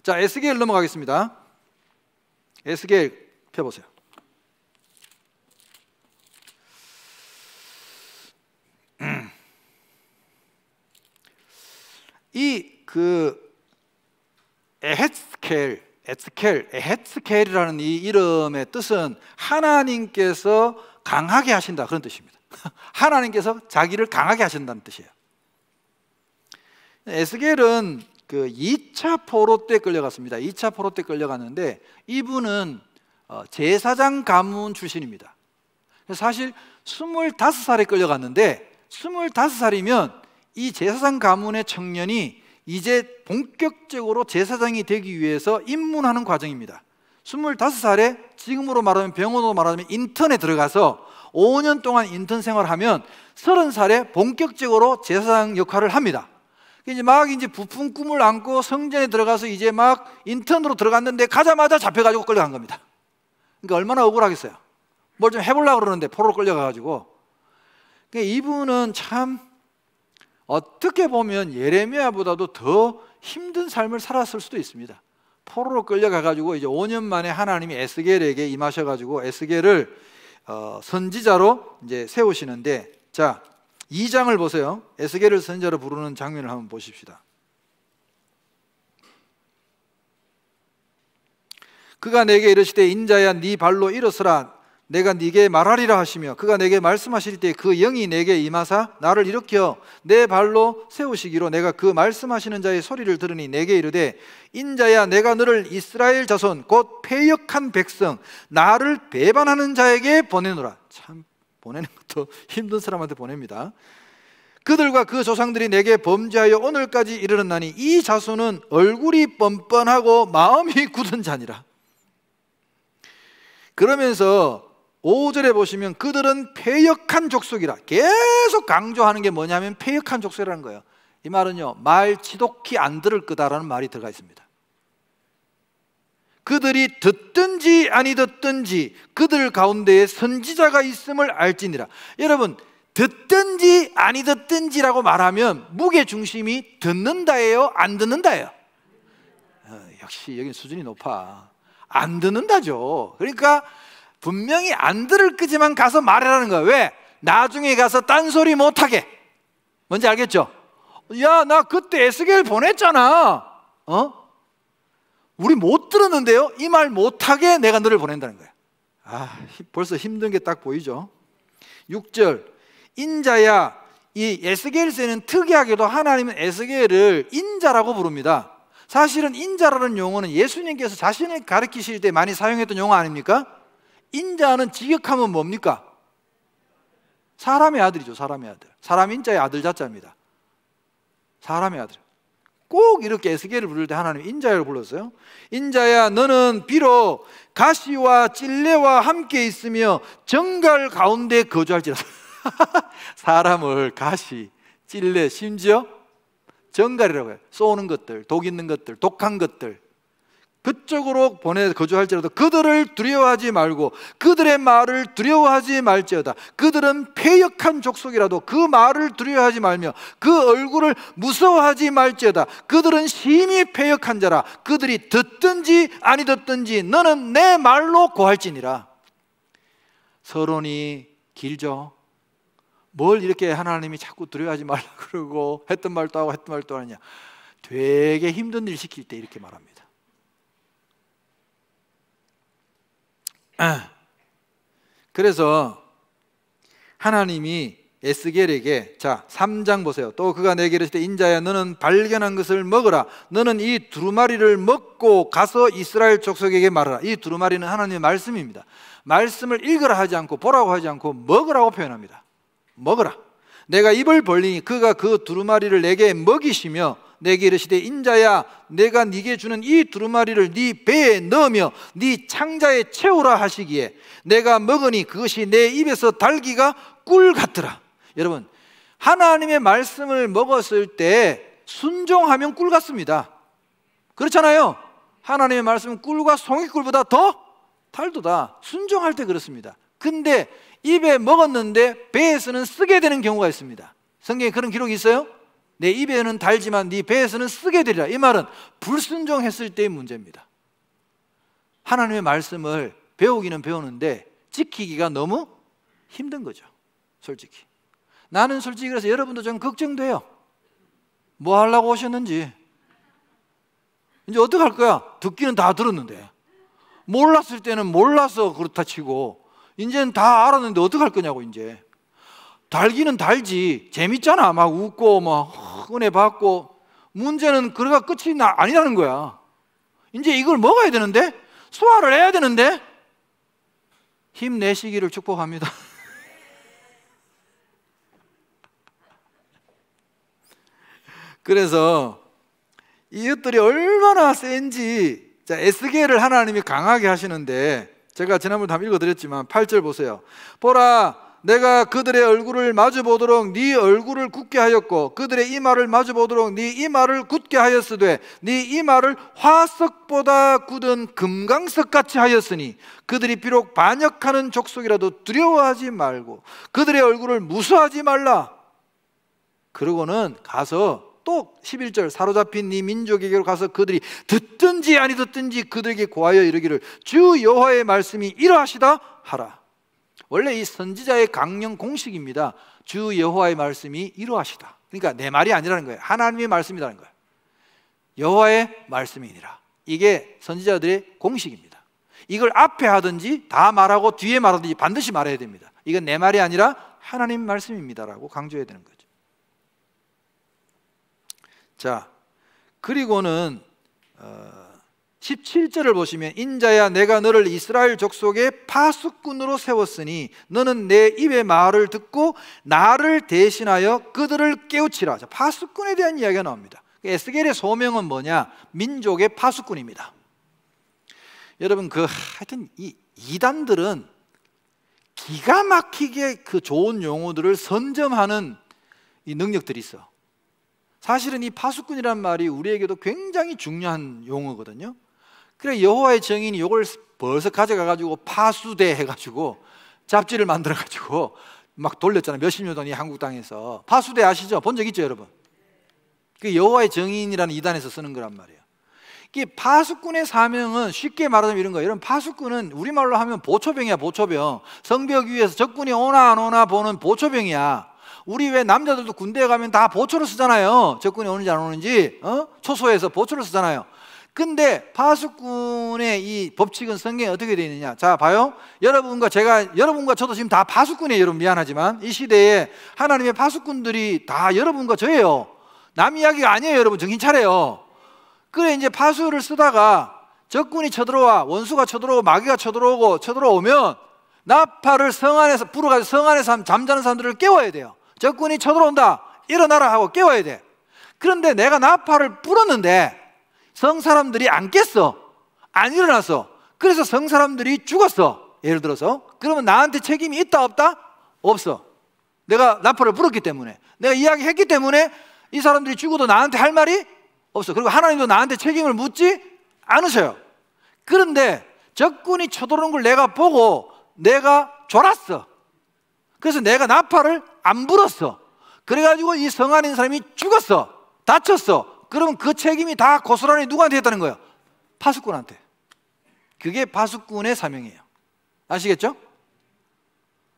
자, 에스겔 넘어가겠습니다. 에스겔 펴보세요. 에헤스켈이라는 이 이름의 뜻은 하나님께서 강하게 하신다, 그런 뜻입니다. 하나님께서 자기를 강하게 하신다는 뜻이에요. 에스겔은 그 2차 포로 때 끌려갔습니다. 2차 포로 때 끌려갔는데 이분은 제사장 가문 출신입니다. 사실 25살에 끌려갔는데 25살이면 이 제사장 가문의 청년이 이제 본격적으로 제사장이 되기 위해서 입문하는 과정입니다. 25살에 지금으로 말하면 병원으로 말하면 인턴에 들어가서 5년 동안 인턴 생활하면 30살에 본격적으로 제사장 역할을 합니다. 이제 부푼 꿈을 안고 성전에 들어가서 이제 막 인턴으로 들어갔는데 가자마자 잡혀가지고 끌려간 겁니다. 그러니까 얼마나 억울하겠어요. 뭘 좀 해보려고 그러는데 포로로 끌려가가지고. 그러니까 이분은 참 어떻게 보면 예레미야보다도 더 힘든 삶을 살았을 수도 있습니다. 포로로 끌려가가지고 이제 5년 만에 하나님이 에스겔에게 임하셔가지고 에스겔을 선지자로 이제 세우시는데, 자, 2장을 보세요. 에스겔을 선지자로 부르는 장면을 한번 보십시다. 그가 내게 이르시되 인자야 네 발로 일어서라 내가 네게 말하리라 하시며 그가 내게 말씀하실 때 그 영이 내게 임하사 나를 일으켜 내 발로 세우시기로 내가 그 말씀하시는 자의 소리를 들으니 내게 이르되 인자야 내가 너를 이스라엘 자손 곧 패역한 백성 나를 배반하는 자에게 보내노라. 참, 보내는 것도 힘든 사람한테 보냅니다. 그들과 그 조상들이 내게 범죄하여 오늘까지 이르렀나니 이 자손은 얼굴이 뻔뻔하고 마음이 굳은 자니라. 그러면서 5절에 보시면 그들은 패역한 족속이라 계속 강조하는 게 뭐냐면 패역한 족속이라는 거예요. 이 말은요, 말 지독히 안 들을 거다라는 말이 들어가 있습니다. 그들이 듣든지 아니 듣든지 그들 가운데에 선지자가 있음을 알지니라. 여러분, 듣든지 아니 듣든지라고 말하면 무게중심이 듣는다예요, 안 듣는다예요? 역시 여기 수준이 높아. 안 듣는다죠. 그러니까 분명히 안 들을 거지만 가서 말하라는 거야. 왜? 나중에 가서 딴소리 못하게. 뭔지 알겠죠? 야, 나 그때 에스겔 보냈잖아. 우리 못 들었는데요? 이 말 못하게 내가 너를 보낸다는 거야. 벌써 힘든 게 딱 보이죠? 6절 인자야. 이 에스겔서에는 특이하게도 하나님은 에스겔을 인자라고 부릅니다. 사실은 인자라는 용어는 예수님께서 자신을 가르치실 때 많이 사용했던 용어 아닙니까? 인자는 직역하면 뭡니까? 사람의 아들이죠. 사람의 아들. 사람 인자의 아들 자자입니다. 사람의 아들. 꼭 이렇게 에스겔을 부를 때 하나님 인자를 불렀어요. 인자야 너는 비록 가시와 찔레와 함께 있으며 정갈 가운데 거주할지라도 사람을 가시, 찔레, 심지어 정갈이라고 해요. 쏘는 것들, 독 있는 것들, 독한 것들 그쪽으로 보내 거주할지라도 그들을 두려워하지 말고 그들의 말을 두려워하지 말지어다. 그들은 패역한 족속이라도 그 말을 두려워하지 말며 그 얼굴을 무서워하지 말지어다. 그들은 심히 패역한 자라. 그들이 듣든지 아니 듣든지 너는 내 말로 고할지니라. 서론이 길죠. 뭘 이렇게 하나님이 자꾸 두려워하지 말라 그러고 했던 말도 하고 했던 말도 하느냐. 되게 힘든 일 시킬 때 이렇게 말합니다. 그래서 하나님이 에스겔에게, 자 3장 보세요. 또 그가 내게 이르시되 인자야 너는 발견한 것을 먹으라. 너는 이 두루마리를 먹고 가서 이스라엘 족속에게 말하라. 이 두루마리는 하나님의 말씀입니다. 말씀을 읽으라 하지 않고 보라고 하지 않고 먹으라고 표현합니다. 먹으라. 내가 입을 벌리니 그가 그 두루마리를 내게 먹이시며 내게 이르시되 인자야 내가 네게 주는 이 두루마리를 네 배에 넣으며 네 창자에 채우라 하시기에 내가 먹으니 그것이 내 입에서 달기가 꿀 같더라. 여러분, 하나님의 말씀을 먹었을 때 순종하면 꿀 같습니다. 그렇잖아요. 하나님의 말씀은 꿀과 송이꿀보다 더 달도다. 순종할 때 그렇습니다. 근데 입에 먹었는데 배에서는 쓰게 되는 경우가 있습니다. 성경에 그런 기록이 있어요? 내 입에는 달지만 네 배에서는 쓰게 되리라. 이 말은 불순종했을 때의 문제입니다. 하나님의 말씀을 배우기는 배우는데 지키기가 너무 힘든 거죠. 솔직히 나는 솔직히 그래서 여러분도 좀 걱정돼요. 뭐 하려고 오셨는지. 이제 어떡할 거야? 듣기는 다 들었는데, 몰랐을 때는 몰라서 그렇다 치고 이제는 다 알았는데 어떡할 거냐고. 이제 달기는 달지, 재밌잖아. 막 웃고 막 은혜 받고. 문제는 그래가 끝이 아니라는 거야. 이제 이걸 먹어야 되는데, 소화를 해야 되는데. 힘내시기를 축복합니다. 그래서 이것들이 얼마나 센지, 자, 에스겔을 하나님이 강하게 하시는데, 제가 지난번에 한번 읽어드렸지만 8절 보세요. 보라, 내가 그들의 얼굴을 마주 보도록 네 얼굴을 굳게 하였고 그들의 이마를 마주 보도록 네 이마를 굳게 하였으되 네 이마를 화석보다 굳은 금강석같이 하였으니 그들이 비록 반역하는 족속이라도 두려워하지 말고 그들의 얼굴을 무수하지 말라. 그러고는 가서 또 11절, 사로잡힌 네 민족에게로 가서 그들이 듣든지 아니 듣든지 그들에게 고하여 이르기를 주 여호와의 말씀이 이러하시다 하라. 원래 이 선지자의 강령 공식입니다. 주 여호와의 말씀이 이러하시다. 그러니까 내 말이 아니라는 거예요. 하나님의 말씀이라는 거예요. 여호와의 말씀이니라. 이게 선지자들의 공식입니다. 이걸 앞에 하든지 다 말하고 뒤에 말하든지 반드시 말해야 됩니다. 이건 내 말이 아니라 하나님 말씀입니다라고 강조해야 되는 거죠. 자, 그리고는 17절을 보시면 인자야 내가 너를 이스라엘 족속의 파수꾼으로 세웠으니 너는 내 입의 말을 듣고 나를 대신하여 그들을 깨우치라. 자, 파수꾼에 대한 이야기가 나옵니다. 에스겔의 소명은 뭐냐? 민족의 파수꾼입니다. 여러분 하여튼 이 이단들은 기가 막히게 그 좋은 용어들을 선점하는 이 능력들이 있어. 사실은 이 파수꾼이란 말이 우리에게도 굉장히 중요한 용어거든요. 그래 여호와의 증인이 이걸 벌써 가져가가지고 파수대 해가지고 잡지를 만들어가지고 막 돌렸잖아요. 몇십 년 전에 한국 땅에서. 파수대 아시죠? 본 적 있죠 여러분? 그 여호와의 증인이라는 이단에서 쓰는 거란 말이에요. 이 파수꾼의 사명은 쉽게 말하자면 이런 거예요. 여러분, 파수꾼은 우리말로 하면 보초병이야. 보초병. 성벽 위에서 적군이 오나 안 오나 보는 보초병이야. 우리 왜 남자들도 군대에 가면 다 보초를 쓰잖아요. 적군이 오는지 안 오는지 초소에서 보초를 쓰잖아요. 근데 파수꾼의 이 법칙은 성경에 어떻게 되어 있느냐. 자 봐요. 여러분과 저도 지금 다 파수꾼이에요. 여러분 미안하지만 이 시대에 하나님의 파수꾼들이 다 여러분과 저예요. 남 이야기가 아니에요. 여러분 정신 차려요. 그래 이제 파수를 쓰다가 적군이 쳐들어와, 원수가 쳐들어오고 마귀가 쳐들어오면 나팔을 성 안에서 불어가지고 성 안에서 잠자는 사람들을 깨워야 돼요. 적군이 쳐들어온다, 일어나라 하고 깨워야 돼. 그런데 내가 나팔을 불었는데 성 사람들이 안 깼어, 안 일어났어. 그래서 성 사람들이 죽었어. 예를 들어서 그러면 나한테 책임이 있다 없다? 없어. 내가 나팔을 불었기 때문에, 내가 이야기했기 때문에 이 사람들이 죽어도 나한테 할 말이 없어. 그리고 하나님도 나한테 책임을 묻지 않으셔요. 그런데 적군이 쳐들어오는 걸 내가 보고 내가 졸았어. 그래서 내가 나팔을 안 불었어. 그래가지고 이 성 안에 있는 사람이 죽었어, 다쳤어. 그러면 그 책임이 다 고스란히 누구한테 했다는 거예요? 파수꾼한테. 그게 파수꾼의 사명이에요. 아시겠죠?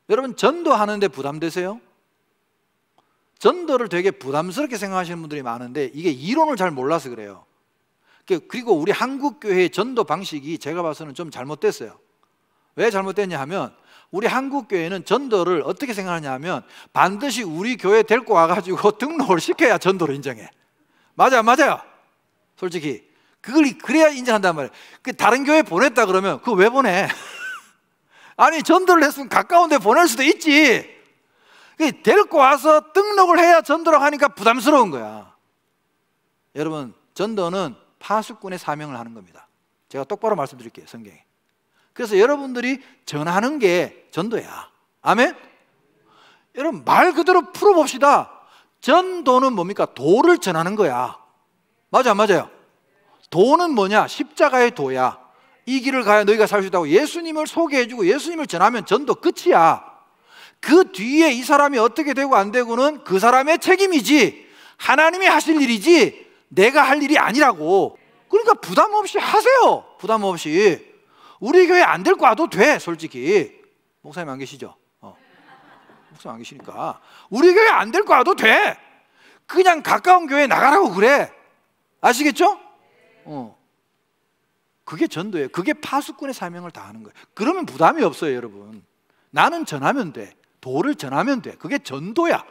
여러분 전도하는데 부담되세요? 전도를 되게 부담스럽게 생각하시는 분들이 많은데 이게 이론을 잘 몰라서 그래요. 그리고 우리 한국교회의 전도 방식이 제가 봐서는 좀 잘못됐어요. 왜 잘못됐냐 하면 우리 한국교회는 전도를 어떻게 생각하냐 하면 반드시 우리 교회 데리고 와가지고 등록을 시켜야 전도를 인정해. 맞아요. 솔직히 그걸 그래야 인정한단 말이에요. 다른 교회 보냈다 그러면 그거 왜 보내? 아니 전도를 했으면 가까운 데 보낼 수도 있지. 데리고 와서 등록을 해야 전도라고 하니까 부담스러운 거야. 여러분 전도는 파수꾼의 사명을 하는 겁니다. 제가 똑바로 말씀드릴게요. 성경에. 그래서 여러분들이 전하는 게 전도야. 아멘? 여러분 말 그대로 풀어봅시다. 전도는 뭡니까? 도를 전하는 거야. 맞아 안 맞아요? 도는 뭐냐? 십자가의 도야. 이 길을 가야 너희가 살 수 있다고 예수님을 소개해주고 예수님을 전하면 전도 끝이야. 그 뒤에 이 사람이 어떻게 되고 안 되고는 그 사람의 책임이지 하나님이 하실 일이지 내가 할 일이 아니라고. 그러니까 부담 없이 하세요. 부담 없이. 우리 교회 안 될 거 와도 돼. 솔직히 목사님 안 계시죠? 목사님 안 계시니까 우리 교회 안 될 거 와도 돼. 그냥 가까운 교회 나가라고 그래. 아시겠죠? 그게 전도예요. 그게 파수꾼의 사명을 다하는 거예요. 그러면 부담이 없어요, 여러분. 나는 전하면 돼. 도를 전하면 돼. 그게 전도야.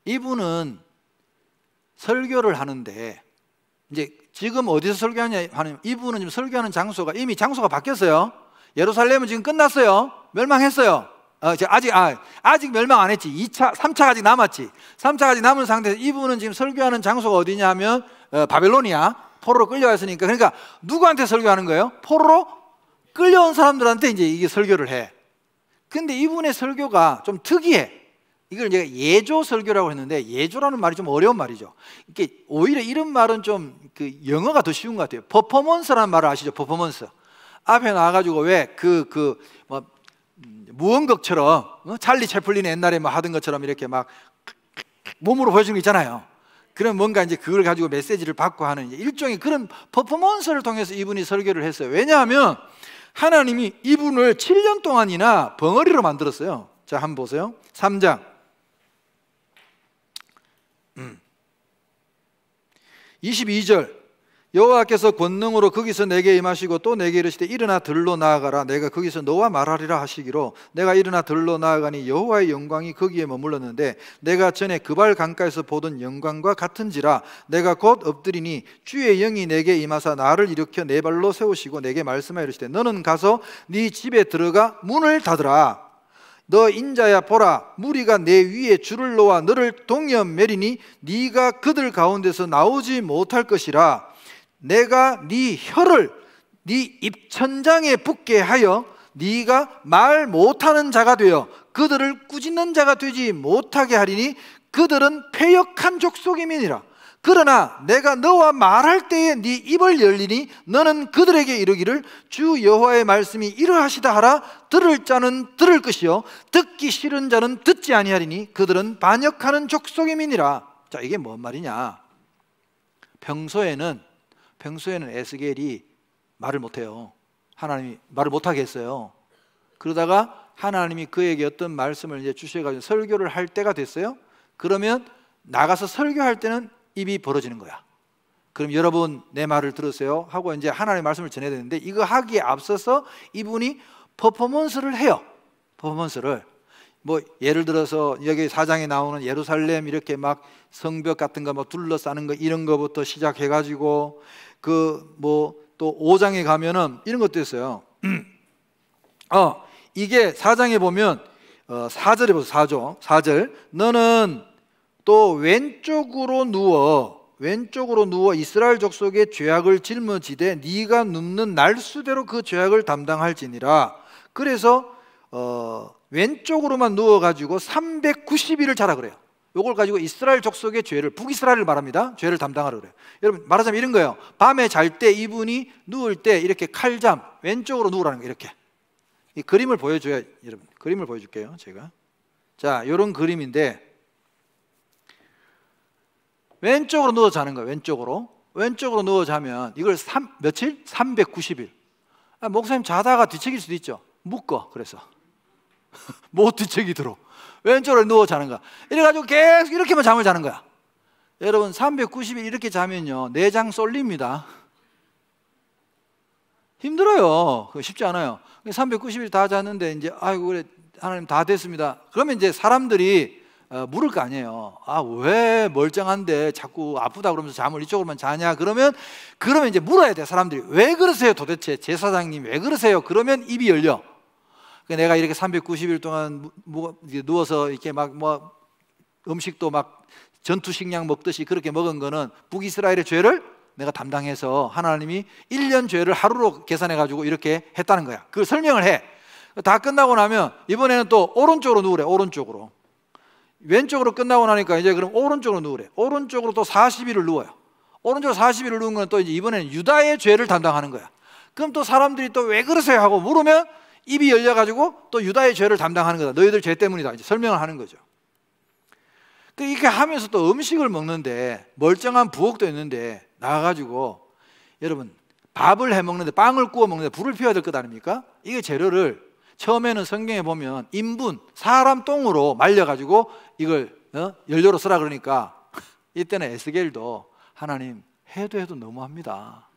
이분은 설교를 하는데, 이제 지금 어디서 설교하냐 하면, 이분은 지금 설교하는 장소가 이미 장소가 바뀌었어요. 예루살렘은 지금 끝났어요. 멸망했어요. 아직 멸망 안 했지. 2차, 3차가 아직 남았지. 3차가 아직 남은 상태에서 이분은 지금 설교하는 장소가 어디냐 하면 바벨론이야. 포로로 끌려왔으니까. 그러니까 누구한테 설교하는 거예요? 포로로 끌려온 사람들한테 이제 이게 설교를 해. 근데 이분의 설교가 좀 특이해. 이걸 제가 예조 설교라고 했는데, 예조라는 말이 좀 어려운 말이죠. 이게 오히려 이런 말은 좀 그 영어가 더 쉬운 것 같아요. 퍼포먼스라는 말을 아시죠? 퍼포먼스. 앞에 나와가지고 왜 뭐 무언극처럼 찰리 채플린이 옛날에 뭐 하던 것처럼 이렇게 막 몸으로 보여주는 거 있잖아요. 그럼 뭔가 이제 그걸 가지고 메시지를 받고 하는 일종의 그런 퍼포먼스를 통해서 이분이 설교를 했어요. 왜냐하면 하나님이 이분을 7년 동안이나 벙어리로 만들었어요. 자, 한번 보세요. 3장 22절. 여호와께서 권능으로 거기서 내게 임하시고 또 내게 이르시되 일어나 들로 나아가라. 내가 거기서 너와 말하리라 하시기로 내가 일어나 들로 나아가니 여호와의 영광이 거기에 머물렀는데 내가 전에 그발 강가에서 보던 영광과 같은지라. 내가 곧 엎드리니 주의 영이 내게 임하사 나를 일으켜 내 발로 세우시고 내게 말씀하여 이르시되 너는 가서 네 집에 들어가 문을 닫으라. 너 인자야 보라, 무리가 내 위에 줄을 놓아 너를 동யம் 매리니 네가 그들 가운데서 나오지 못할 것이라. 내가 네 혀를 네 입천장에 붙게 하여 네가 말 못하는 자가 되어 그들을 꾸짖는 자가 되지 못하게 하리니 그들은 패역한 족속임이니라. 그러나 내가 너와 말할 때에 네 입을 열리니 너는 그들에게 이르기를 주 여호와의 말씀이 이러하시다 하라. 들을 자는 들을 것이요 듣기 싫은 자는 듣지 아니하리니 그들은 반역하는 족속임이니라. 자, 이게 뭔 말이냐? 평소에는 에스겔이 말을 못해요. 하나님이 말을 못하게 했어요. 그러다가 하나님이 그에게 어떤 말씀을 이제 주셔가지고 설교를 할 때가 됐어요. 그러면 나가서 설교할 때는 입이 벌어지는 거야. 그럼 여러분 내 말을 들으세요 하고 이제 하나님의 말씀을 전해야 되는데, 이거 하기에 앞서서 이분이 퍼포먼스를 해요. 퍼포먼스를 뭐 예를 들어서 여기 4장에 나오는 예루살렘 이렇게 막 성벽 같은 거 뭐 둘러싸는 거 이런 거부터 시작해가지고 그 뭐 또 5장에 가면은 이런 것도 있어요. 이게 4장에 보면 4절에 보세요. 4절. 너는 또 왼쪽으로 누워 이스라엘 족속의 죄악을 짊어지되 네가 눕는 날수대로 그 죄악을 담당할지니라. 그래서 왼쪽으로만 누워가지고 390일을 자라 그래요. 요걸 가지고 이스라엘 족속의 죄를, 북이스라엘을 말합니다. 죄를 담당하라 그래요. 여러분 말하자면 이런 거예요. 밤에 잘 때 이분이 누울 때 이렇게 칼잠 왼쪽으로 누우라는 거예요. 이렇게 이 그림을 보여줘야, 여러분 그림을 보여줄게요. 제가 자, 요런 그림인데 왼쪽으로 누워 자는 거예요. 왼쪽으로 누워 자면 이걸 며칠? 390일. 목사님 자다가 뒤척일 수도 있죠. 묶어. 그래서 못 뒤척이도록 왼쪽으로 누워 자는 거야. 이래가지고 계속 이렇게만 잠을 자는 거야. 여러분 390일 이렇게 자면요 내장 쏠립니다. 힘들어요. 그거 쉽지 않아요. 390일 다 잤는데 이제 아이고 그래 하나님 다 됐습니다. 그러면 이제 사람들이 물을 거 아니에요. 왜 멀쩡한데 자꾸 아프다 그러면서 잠을 이쪽으로만 자냐? 그러면 이제 물어야 돼. 사람들이 왜 그러세요 도대체? 제사장님 왜 그러세요? 그러면 입이 열려. 내가 이렇게 390일 동안 누워서 이렇게 막 뭐 음식도 막 전투식량 먹듯이 그렇게 먹은 거는 북이스라엘의 죄를 내가 담당해서 하나님이 1년 죄를 하루로 계산해가지고 이렇게 했다는 거야. 그걸 설명을 해. 다 끝나고 나면 이번에는 또 오른쪽으로 누우래. 오른쪽으로. 왼쪽으로 끝나고 나니까 이제 그럼 오른쪽으로 누우래. 오른쪽으로 또 40일을 누워요. 오른쪽으로 40일을 누운 건 또 이제 이번에는 유다의 죄를 담당하는 거야. 그럼 또 사람들이 또 왜 그러세요 하고 물으면 입이 열려가지고 또 유다의 죄를 담당하는 거다. 너희들 죄 때문이다. 이제 설명을 하는 거죠. 이렇게 하면서 또 음식을 먹는데 멀쩡한 부엌도 있는데 나와가지고 여러분 밥을 해 먹는데 빵을 구워 먹는데 불을 피워야 될 것 아닙니까? 이게 재료를 처음에는 성경에 보면 인분, 사람 똥으로 말려가지고 이걸 연료로 쓰라 그러니까 이때는 에스겔도 하나님 해도 너무합니다.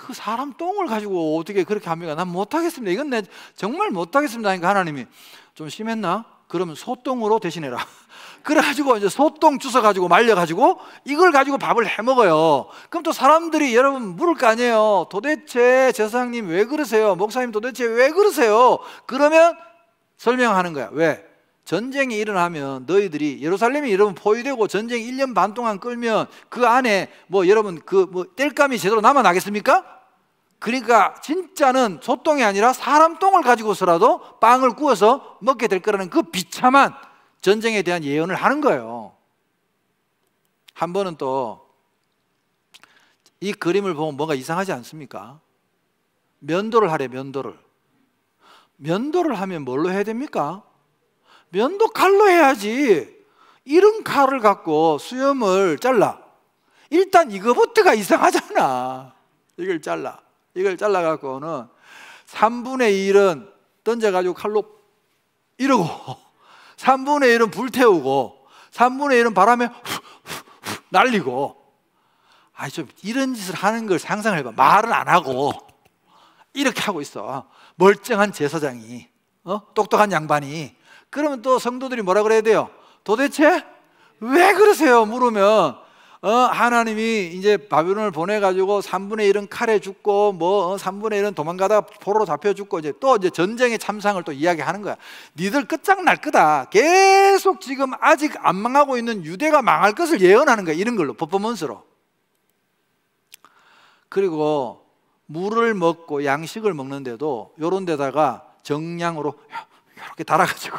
그 사람 똥을 가지고 어떻게 그렇게 합니까? 난 못하겠습니다. 이건 내 정말 못하겠습니다. 하니까 하나님이 좀 심했나? 그러면 소똥으로 대신해라. 그래가지고 이제 소똥 주워가지고 말려가지고 이걸 가지고 밥을 해 먹어요. 그럼 또 사람들이 여러분 물을 거 아니에요. 도대체 제사장님 왜 그러세요? 목사님 도대체 왜 그러세요? 그러면 설명하는 거야. 왜? 전쟁이 일어나면 너희들이 예루살렘이 여러분 포위되고 전쟁 1년 반 동안 끌면 그 안에 여러분 땔감이 제대로 남아나겠습니까? 그러니까 진짜는 소똥이 아니라 사람 똥을 가지고서라도 빵을 구워서 먹게 될 거라는 그 비참한 전쟁에 대한 예언을 하는 거예요. 한 번은 또 이 그림을 보면 뭔가 이상하지 않습니까? 면도를 하래. 면도를 하면 뭘로 해야 됩니까? 면도 칼로 해야지. 이런 칼을 갖고 수염을 잘라. 일단 이거부터가 이상하잖아. 이걸 잘라갖고는 3분의 1은 던져가지고 칼로 이러고 3분의 1은 불태우고 3분의 1은 바람에 날리고. 좀 이런 짓을 하는 걸 상상을 해봐. 말은 안 하고 이렇게 하고 있어. 멀쩡한 제사장이, 똑똑한 양반이. 그러면 또 성도들이 뭐라 그래야 돼요? 도대체 왜 그러세요? 물으면 하나님이 이제 바벨론을 보내가지고 3분의 1은 칼에 죽고 3분의 1은 도망가다가 포로로 잡혀 죽고 또 전쟁의 참상을 또 이야기하는 거야. 니들 끝장날 거다. 계속 지금 아직 안 망하고 있는 유대가 망할 것을 예언하는 거야. 이런 걸로 퍼포먼스로. 그리고 물을 먹고 양식을 먹는데도 요런 데다가 정량으로 이렇게 달아가지고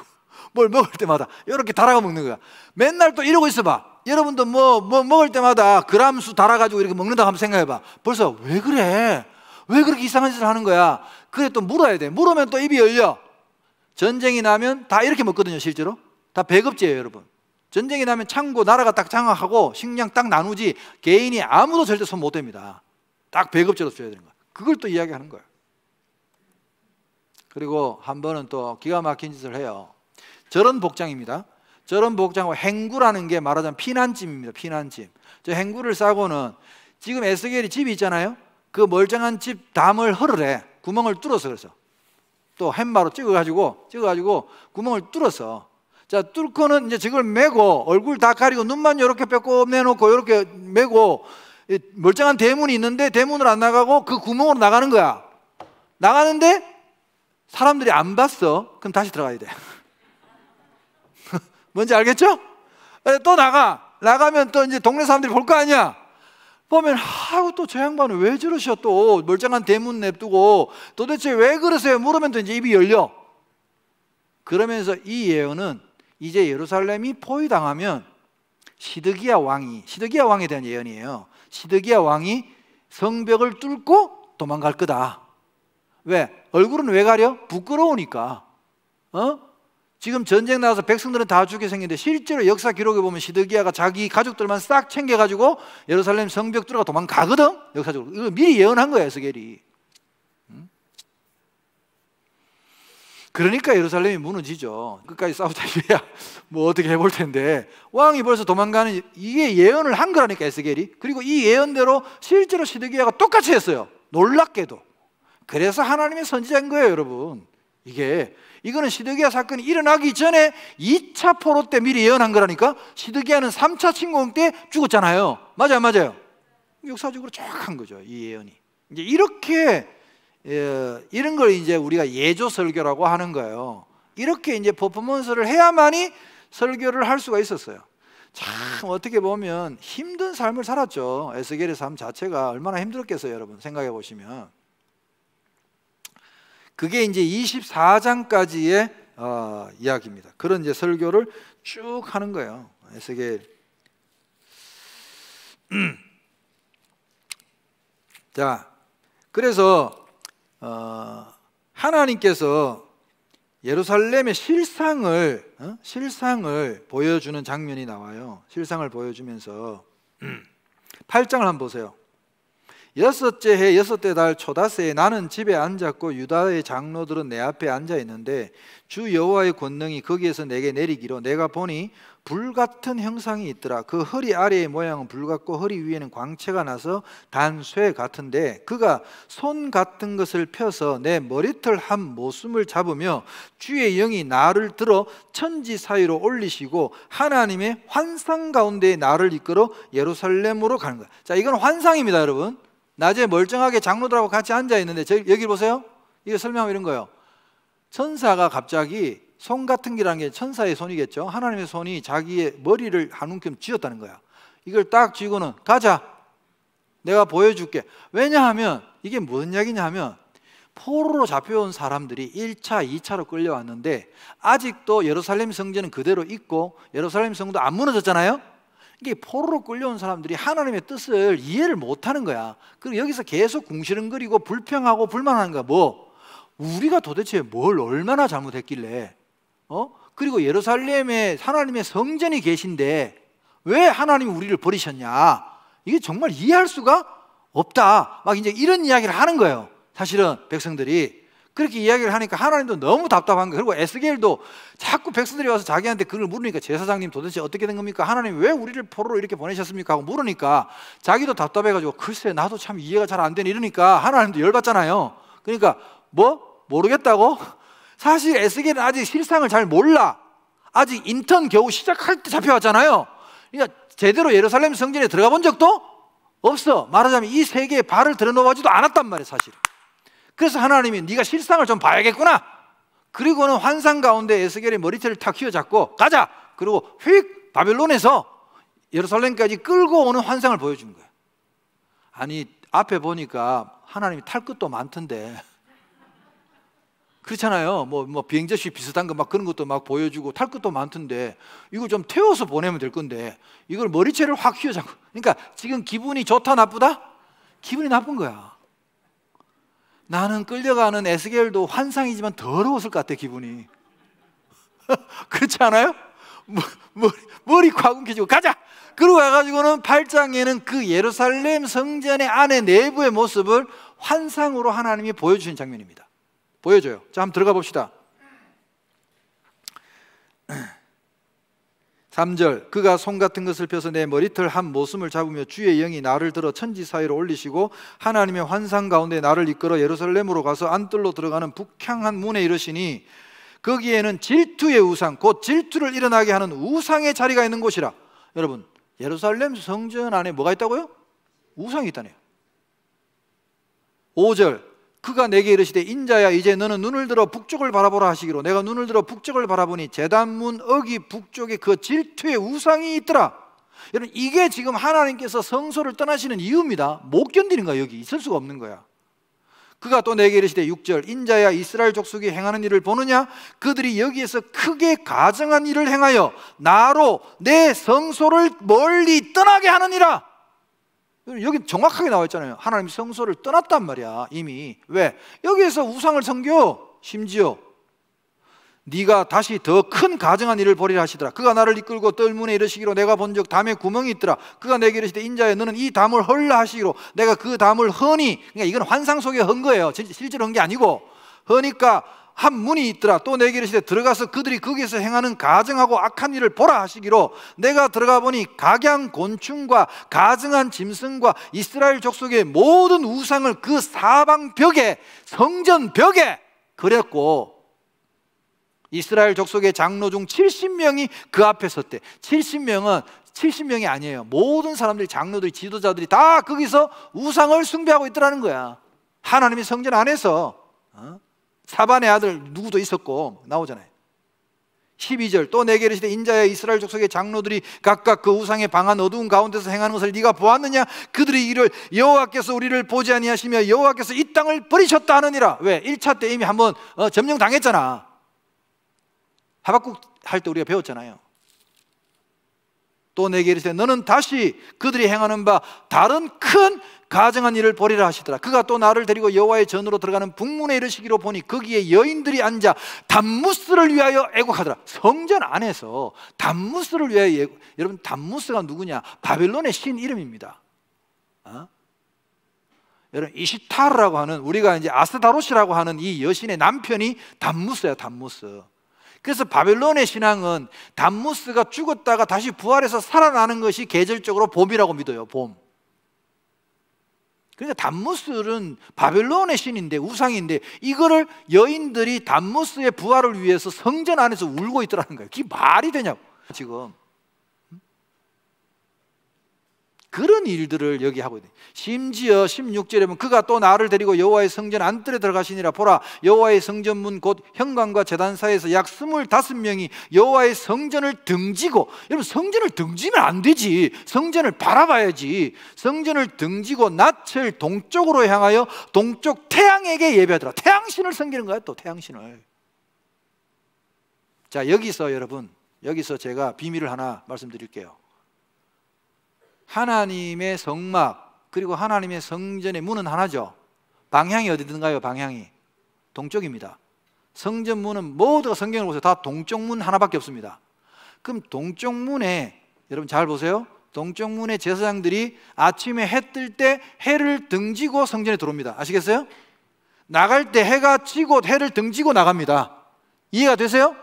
뭘 먹을 때마다 이렇게 달아가 먹는 거야. 맨날 또 이러고 있어봐. 여러분도 뭐 먹을 때마다 그람수 달아가지고 이렇게 먹는다고 한번 생각해봐. 벌써 왜 그래? 왜 그렇게 이상한 짓을 하는 거야? 그래 또 물어야 돼. 물으면 또 입이 열려. 전쟁이 나면 다 이렇게 먹거든요. 실제로 다 배급제예요. 여러분 전쟁이 나면 창고 나라가 딱 장악하고 식량 딱 나누지 개인이 아무도 절대 손 못 댑니다. 딱 배급제로 써야 되는 거야. 그걸 또 이야기하는 거예요. 그리고 한 번은 또 기가 막힌 짓을 해요. 저런 복장입니다. 저런 복장하고 행구라는 게 말하자면 피난짐입니다. 피난짐. 저 행구를 싸고는 지금 에스겔이 집이 있잖아요. 그 멀쩡한 집 담을 헐으래. 구멍을 뚫어서. 그래서 또 햄마로 찍어가지고 구멍을 뚫어서, 자 뚫고는 이제 저걸 메고 얼굴 다 가리고 눈만 이렇게 빼고 내놓고 이렇게 메고 멀쩡한 대문이 있는데 대문을 안 나가고 그 구멍으로 나가는 거야. 나가는데 사람들이 안 봤어. 그럼 다시 들어가야 돼. 뭔지 알겠죠? 또 나가면 또 이제 동네 사람들이 볼 거 아니야. 보면 또 저 양반은 왜 저러셔? 또 멀쩡한 대문 냅두고 도대체 왜 그러세요? 물으면 또 이제 입이 열려. 그러면서 이 예언은 이제 예루살렘이 포위당하면 시드기야 왕에 대한 예언이에요. 시드기야 왕이 성벽을 뚫고 도망갈 거다. 왜? 얼굴은 왜 가려? 부끄러우니까. 지금 전쟁 나와서 백성들은 다 죽게 생겼는데 실제로 역사 기록에 보면 시드기야가 자기 가족들만 싹 챙겨가지고 예루살렘 성벽 뚫어가 도망가거든. 역사적으로 이거 미리 예언한 거야 에스겔이. 그러니까 예루살렘이 무너지죠. 끝까지 싸우다 이래야 뭐 어떻게 해볼 텐데 왕이 벌써 도망가는, 이게 예언을 한 거라니까 에스겔이. 그리고 이 예언대로 실제로 시드기야가 똑같이 했어요. 놀랍게도. 그래서 하나님의 선지자인 거예요 여러분. 이거는 시드기야 사건이 일어나기 전에 2차 포로 때 미리 예언한 거라니까. 시드기야는 3차 침공 때 죽었잖아요. 맞아요. 역사적으로 정확한 거죠 이 예언이. 이제 이렇게 이런 걸 이제 우리가 예조 설교라고 하는 거예요. 이렇게 이제 퍼포먼스를 해야만이 설교를 할 수가 있었어요. 참 어떻게 보면 힘든 삶을 살았죠. 에스겔의 삶 자체가 얼마나 힘들었겠어요 여러분 생각해 보시면. 그게 이제 24장까지의 이야기입니다. 그런 이제 설교를 쭉 하는 거예요 에스겔. 자, 그래서 하나님께서 예루살렘의 실상을 보여주는 장면이 나와요. 실상을 보여주면서 8장을 한번 보세요. 여섯째 해 여섯째 달 초다새에 나는 집에 앉았고 유다의 장로들은 내 앞에 앉아 있는데 주 여호와의 권능이 거기에서 내게 내리기로 내가 보니 불 같은 형상이 있더라. 그 허리 아래의 모양은 불 같고 허리 위에는 광채가 나서 단쇠 같은데 그가 손 같은 것을 펴서 내 머리털 한 모숨을 잡으며 주의 영이 나를 들어 천지 사이로 올리시고 하나님의 환상 가운데 나를 이끌어 예루살렘으로 가는 거야. 자, 이건 환상입니다, 여러분. 낮에 멀쩡하게 장로들하고 같이 앉아 있는데 여기 보세요. 이거 설명하면 이런 거예요. 천사가 갑자기 손 같은 기라는 게 천사의 손이겠죠. 하나님의 손이 자기의 머리를 한 움큼 쥐었다는 거야. 이걸 딱 쥐고는 가자, 내가 보여줄게. 왜냐하면 이게 무슨 이야기냐 하면 포로로 잡혀온 사람들이 1차, 2차로 끌려왔는데 아직도 예루살렘 성전은 그대로 있고 예루살렘 성도 안 무너졌잖아요. 이게 포로로 끌려온 사람들이 하나님의 뜻을 이해를 못하는 거야. 그리고 여기서 계속 궁시렁거리고 불평하고 불만하는 거야. 우리가 도대체 뭘 얼마나 잘못했길래 그리고 예루살렘에 하나님의 성전이 계신데 왜 하나님이 우리를 버리셨냐, 이게 정말 이해할 수가 없다, 막 이제 이런 이야기를 하는 거예요. 사실은 백성들이 그렇게 이야기를 하니까 하나님도 너무 답답한 거예요. 그리고 에스겔도 자꾸 백성들이 와서 자기한테 그걸 물으니까 제사장님 도대체 어떻게 된 겁니까? 하나님 왜 우리를 포로로 이렇게 보내셨습니까? 하고 물으니까 자기도 답답해가지고 글쎄 나도 참 이해가 잘 안 되네 이러니까 하나님도 열받잖아요. 그러니까 모르겠다고? 사실 에스겔은 아직 실상을 잘 몰라. 아직 인턴 겨우 시작할 때 잡혀왔잖아요. 그러니까 제대로 예루살렘 성전에 들어가 본 적도 없어. 말하자면 이 세계에 발을 들여놓아지도 않았단 말이에요, 사실. 그래서 하나님이 네가 실상을 좀 봐야겠구나. 그리고는 환상 가운데 에스겔의 머리털을 탁 휘어잡고 가자. 그리고 휙 바벨론에서 예루살렘까지 끌고 오는 환상을 보여준 거예요. 아니 앞에 보니까 하나님이 탈 것도 많던데 그렇잖아요. 비행저시 비슷한 거 막 그런 것도 막 보여주고 탈 것도 많던데 이거 좀 태워서 보내면 될 건데 이걸 머리채를 확 휘어잡고. 그러니까 지금 기분이 좋다 나쁘다? 기분이 나쁜 거야. 나는 끌려가는 에스겔도 환상이지만 더러웠을 것 같아, 기분이. 그렇지 않아요? 머리 콱 움켜쥐고 가자! 그러고 가가지고는 8장에는 그 예루살렘 성전의 안에 내부의 모습을 환상으로 하나님이 보여주신 장면입니다. 보여줘요. 자, 한번 들어가 봅시다. 3절 그가 손 같은 것을 펴서 내 머리털 한 모숨을 잡으며 주의 영이 나를 들어 천지 사이로 올리시고 하나님의 환상 가운데 나를 이끌어 예루살렘으로 가서 안뜰로 들어가는 북향한 문에 이르시니 거기에는 질투의 우상 곧 질투를 일어나게 하는 우상의 자리가 있는 곳이라. 여러분, 예루살렘 성전 안에 뭐가 있다고요? 우상이 있다네요. 5절 그가 내게 이르시되 인자야 이제 너는 눈을 들어 북쪽을 바라보라 하시기로 내가 눈을 들어 북쪽을 바라보니 제단문 어기 북쪽에 그 질투의 우상이 있더라. 여러분, 이게 지금 하나님께서 성소를 떠나시는 이유입니다. 못 견디는 거야. 여기 있을 수가 없는 거야. 그가 또 내게 이르시되 6절 인자야 이스라엘 족속이 행하는 일을 보느냐? 그들이 여기에서 크게 가증한 일을 행하여 나로 내 성소를 멀리 떠나게 하느니라. 여기 정확하게 나와 있잖아요. 하나님 성소를 떠났단 말이야 이미. 왜? 여기에서 우상을 섬겨. 심지어 네가 다시 더 큰 가증한 일을 벌이라 하시더라. 그가 나를 이끌고 뜰문에 이르시기로 내가 본 적 담에 구멍이 있더라. 그가 내게 이르시되 인자야 너는 이 담을 헐라 하시기로 내가 그 담을 허니, 그러니까 이건 환상 속에 헌 거예요. 실제로 헌 게 아니고 허니까 한 문이 있더라. 또 내게 이르시되 들어가서 그들이 거기서 행하는 가증하고 악한 일을 보라 하시기로 내가 들어가 보니 각양 곤충과 가증한 짐승과 이스라엘 족속의 모든 우상을 그 사방 벽에, 성전 벽에 그렸고 이스라엘 족속의 장로 중 70명이 그 앞에 섰대. 70명이 아니에요. 모든 사람들이, 장로들이, 지도자들이 다 거기서 우상을 숭배하고 있더라는 거야. 하나님의 성전 안에서. 사반의 아들 누구도 있었고 나오잖아요. 12절 또 내게 이르시되 인자야 이스라엘 족속의 장로들이 각각 그 우상의 방한 어두운 가운데서 행하는 것을 네가 보았느냐? 그들이 이를 여호와께서 우리를 보지 아니하시며 여호와께서 이 땅을 버리셨다 하느니라. 왜? 1차 때 이미 한번 점령당했잖아. 하박국 할 때 우리가 배웠잖아요. 또 내게 이르시되 너는 다시 그들이 행하는 바 다른 큰 가증한 일을 벌이라 하시더라. 그가 또 나를 데리고 여호와의 전으로 들어가는 북문에 이르시기로 보니 거기에 여인들이 앉아 담무스를 위하여 애곡하더라. 성전 안에서 담무스를 위하여 애곡. 여러분, 담무스가 누구냐? 바벨론의 신 이름입니다. 여러분, 이시타르라고 하는, 우리가 이제 아스타롯이라고 하는 이 여신의 남편이 담무스야, 담무스. 그래서 바벨론의 신앙은 담무스가 죽었다가 다시 부활해서 살아나는 것이 계절적으로 봄이라고 믿어요. 봄. 그러니까 담무스는 바벨론의 신인데, 우상인데, 이거를 여인들이 담무스의 부활을 위해서 성전 안에서 울고 있더라는 거예요. 그게 말이 되냐고 지금. 그런 일들을 여기 하고 있는. 심지어 16절에 보면 그가 또 나를 데리고 여호와의 성전 안뜰에 들어가시니라. 보라, 여호와의 성전문 곧 현관과 제단 사이에서 약 25명이 여호와의 성전을 등지고, 여러분, 성전을 등지면 안 되지. 성전을 바라봐야지. 성전을 등지고 낯을 동쪽으로 향하여 동쪽 태양에게 예배하더라. 태양신을 섬기는 거야, 또 태양신을. 자, 여기서 여러분, 여기서 제가 비밀을 하나 말씀드릴게요. 하나님의 성막 그리고 하나님의 성전의 문은 하나죠. 방향이 어디든가요? 방향이 동쪽입니다. 성전 문은 모두가 성경을 보세요. 다 동쪽 문 하나밖에 없습니다. 그럼 동쪽 문에, 여러분 잘 보세요. 동쪽 문에 제사장들이 아침에 해 뜰 때 해를 등지고 성전에 들어옵니다. 아시겠어요? 나갈 때 해가 지고 해를 등지고 나갑니다. 이해가 되세요?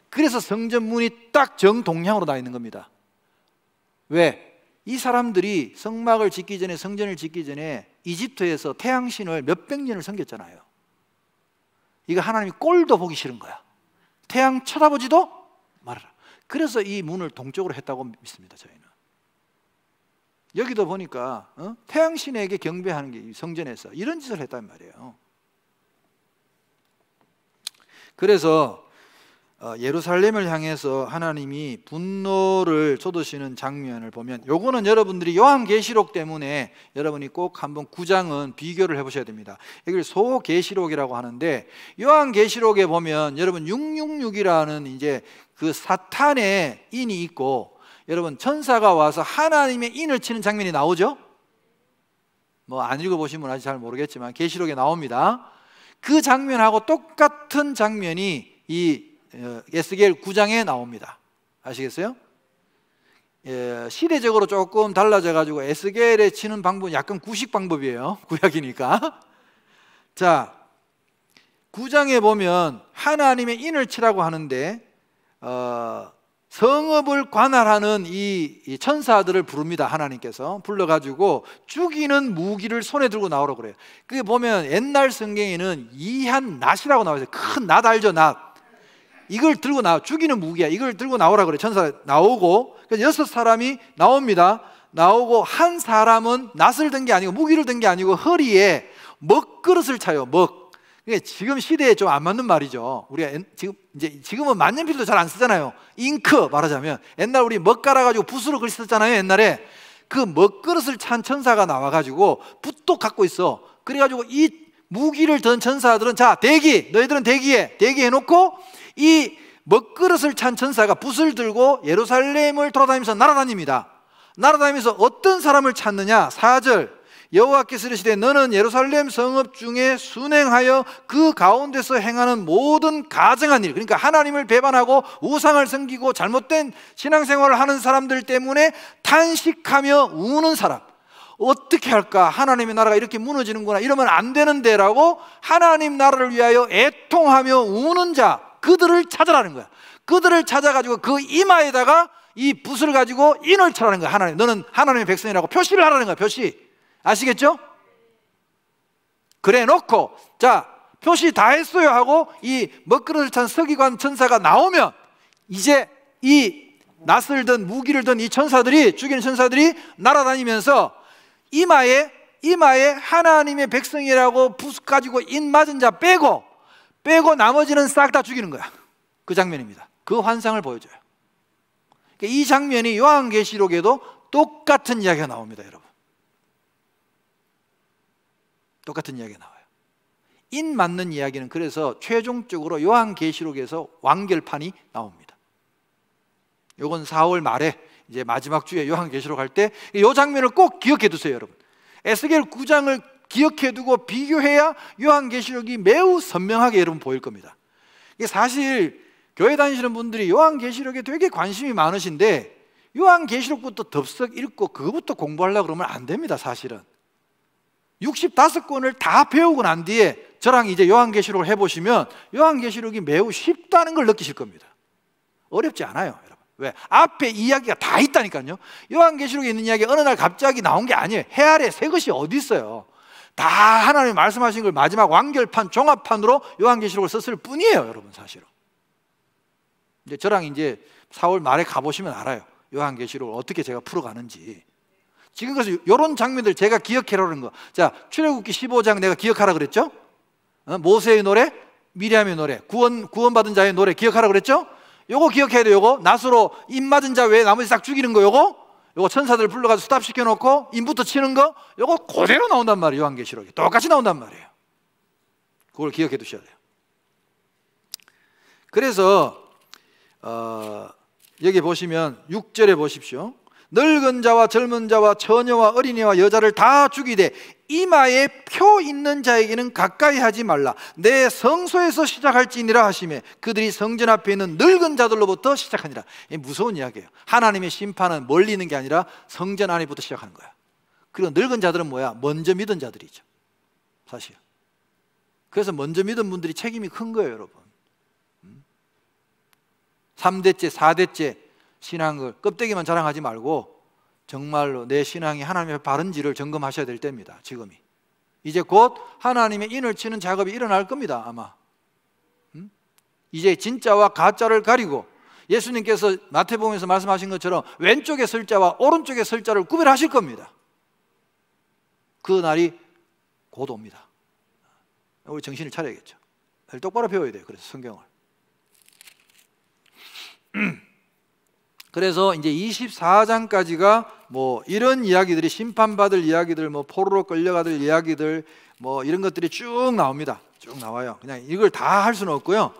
그래서 성전 문이 딱 정동향으로 나 있는 겁니다. 왜? 이 사람들이 성막을 짓기 전에, 성전을 짓기 전에 이집트에서 태양신을 몇백 년을 섬겼잖아요. 이거 하나님이 꼴도 보기 싫은 거야. 태양 쳐다보지도 말아라. 그래서 이 문을 동쪽으로 했다고 믿습니다, 저희는. 여기도 보니까 태양신에게 경배하는 게 성전에서 이런 짓을 했단 말이에요. 그래서 예루살렘을 향해서 하나님이 분노를 쏟으시는 장면을 보면, 요거는 여러분들이 요한계시록 때문에 여러분이 꼭 한번 9장은 비교를 해보셔야 됩니다. 이걸 소계시록이라고 하는데, 요한계시록에 보면 여러분 666이라는 이제 그 사탄의 인이 있고, 여러분 천사가 와서 하나님의 인을 치는 장면이 나오죠. 뭐 안 읽어보시면 아직 잘 모르겠지만 계시록에 나옵니다. 그 장면하고 똑같은 장면이 이 에스겔 9장에 나옵니다. 아시겠어요? 시대적으로 조금 달라져 가지고 에스겔에 치는 방법은 약간 구식 방법이에요. 구약이니까. 자, 9장에 보면 하나님의 인을 치라고 하는데 성읍을 관할하는 이 천사들을 부릅니다. 하나님께서 불러가지고 죽이는 무기를 손에 들고 나오라고 그래요. 그게 보면 옛날 성경에는 이한 낫이라고 나와 있어요. 큰 낫 알죠? 낫. 이걸 들고 죽이는 무기야. 이걸 들고 나오라 그래. 천사 나오고, 그래서 6사람이 나옵니다. 나오고 한 사람은 낫을 든 게 아니고, 무기를 든 게 아니고 허리에 먹그릇을 차요. 먹. 지금 시대에 좀 안 맞는 말이죠. 우리가 지금은 만년필도 잘 안 쓰잖아요. 잉크 말하자면, 옛날 우리 먹 갈아가지고 붓으로 글 썼잖아요. 옛날에 그 먹그릇을 찬 천사가 나와가지고 붓도 갖고 있어. 그래가지고 이 무기를 든 천사들은, 자, 대기, 너희들은 대기해놓고, 이 먹그릇을 찬 천사가 붓을 들고 예루살렘을 돌아다니면서 날아다닙니다. 날아다니면서 어떤 사람을 찾느냐? 4절, 여호와께서 이르시되 너는 예루살렘 성읍 중에 순행하여 그 가운데서 행하는 모든 가증한 일, 그러니까 하나님을 배반하고 우상을 섬기고 잘못된 신앙생활을 하는 사람들 때문에 탄식하며 우는 사람, 어떻게 할까? 하나님의 나라가 이렇게 무너지는구나, 이러면 안 되는데라고 하나님 나라를 위하여 애통하며 우는 자, 그들을 찾아라는 거야. 그들을 찾아가지고 그 이마에다가 이 붓을 가지고 인을 쳐라는 거야. 하나님, 너는 하나님의 백성이라고 표시를 하라는 거야. 표시. 아시겠죠? 그래 놓고, 자, 표시 다 했어요 하고 이 먹그릇을 찬 서기관 천사가 나오면, 이제 이 낫을 든 무기를 든 이 천사들이, 죽이는 천사들이 날아다니면서 이마에 하나님의 백성이라고 붓 가지고 인 맞은 자 빼고 나머지는 싹 다 죽이는 거야. 그 장면입니다. 그 환상을 보여줘요. 이 장면이 요한계시록에도 똑같은 이야기가 나옵니다, 여러분. 똑같은 이야기가 나와요. 인 맞는 이야기는 그래서 최종적으로 요한계시록에서 완결판이 나옵니다. 요건 4월 말에 이제 마지막 주에 요한계시록 할 때 이 장면을 꼭 기억해 두세요, 여러분. 에스겔 9장을 기억해 두고 비교해야 요한계시록이 매우 선명하게 여러분 보일 겁니다. 이게 사실 교회 다니시는 분들이 요한계시록에 되게 관심이 많으신데 요한계시록부터 덥석 읽고 그것부터 공부하려고 그러면 안 됩니다. 사실은 65권을 다 배우고 난 뒤에 저랑 이제 요한계시록을 해보시면 요한계시록이 매우 쉽다는 걸 느끼실 겁니다. 어렵지 않아요, 여러분. 왜? 앞에 이야기가 다 있다니까요. 요한계시록에 있는 이야기가 어느 날 갑자기 나온 게 아니에요. 해 아래 새 것이 어디 있어요. 다 하나님이 말씀하신 걸 마지막 완결판, 종합판으로 요한계시록을 썼을 뿐이에요, 여러분. 사실은 이제 저랑 이제 4월 말에 가보시면 알아요. 요한계시록을 어떻게 제가 풀어가는지. 지금 그래서 이런 장면들 제가 기억해라는 거. 자, 출애굽기 15장 내가 기억하라 그랬죠? 모세의 노래, 미리암의 노래, 구원받은 자의 노래 기억하라 그랬죠? 요거 기억해야 돼요. 요거 낫으로 입 맞은 자 외에 나머지 싹 죽이는 거. 요거 천사들 불러가지고 수답시켜 놓고 입부터 치는 거. 요거 그대로 나온단 말이에요. 요한계시록이 똑같이 나온단 말이에요. 그걸 기억해 두셔야 돼요. 그래서 여기 보시면 6절에 보십시오. 늙은 자와 젊은 자와 처녀와 어린이와 여자를 다 죽이되 이마에 표 있는 자에게는 가까이 하지 말라. 내 성소에서 시작할지니라 하시매 그들이 성전 앞에 있는 늙은 자들로부터 시작하니라. 무서운 이야기예요. 하나님의 심판은 멀리 있는 게 아니라 성전 안에부터 시작하는 거야. 그리고 늙은 자들은 뭐야? 먼저 믿은 자들이죠, 사실. 그래서 먼저 믿은 분들이 책임이 큰 거예요, 여러분. 3대째, 4대째 신앙을 껍데기만 자랑하지 말고 정말로 내 신앙이 하나님의 바른지를 점검하셔야 될 때입니다. 지금이. 이제 곧 하나님의 인을 치는 작업이 일어날 겁니다, 아마. 이제 진짜와 가짜를 가리고 예수님께서 마태복음에서 말씀하신 것처럼 왼쪽에 설 자와 오른쪽에 설 자를 구별하실 겁니다. 그 날이 곧 옵니다. 우리 정신을 차려야겠죠. 똑바로 배워야 돼요. 그래서 성경을. 그래서 이제 24장까지가 뭐 이런 이야기들이, 심판받을 이야기들, 뭐 포로로 끌려가들 이야기들, 뭐 이런 것들이 쭉 나옵니다. 쭉 나와요. 그냥 이걸 다 할 수는 없고요.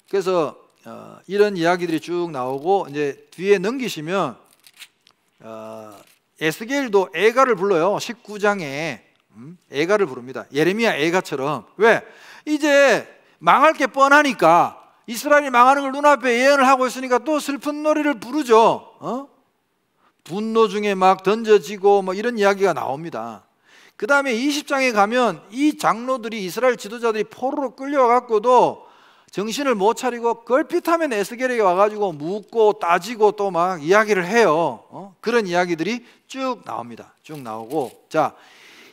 그래서 이런 이야기들이 쭉 나오고 이제 뒤에 넘기시면 에스겔도 애가를 불러요. 19장에 애가를 부릅니다. 예레미야 애가처럼. 왜? 이제 망할 게 뻔하니까, 이스라엘이 망하는 걸 눈앞에 예언을 하고 있으니까 또 슬픈 노래를 부르죠. 분노 중에 막 던져지고 뭐 이런 이야기가 나옵니다. 그 다음에 20장에 가면 이 장로들이, 이스라엘 지도자들이 포로로 끌려와갖고도 정신을 못 차리고 걸핏하면 에스겔에게 와가지고 묻고 따지고 또 막 이야기를 해요. 그런 이야기들이 쭉 나옵니다. 쭉 나오고, 자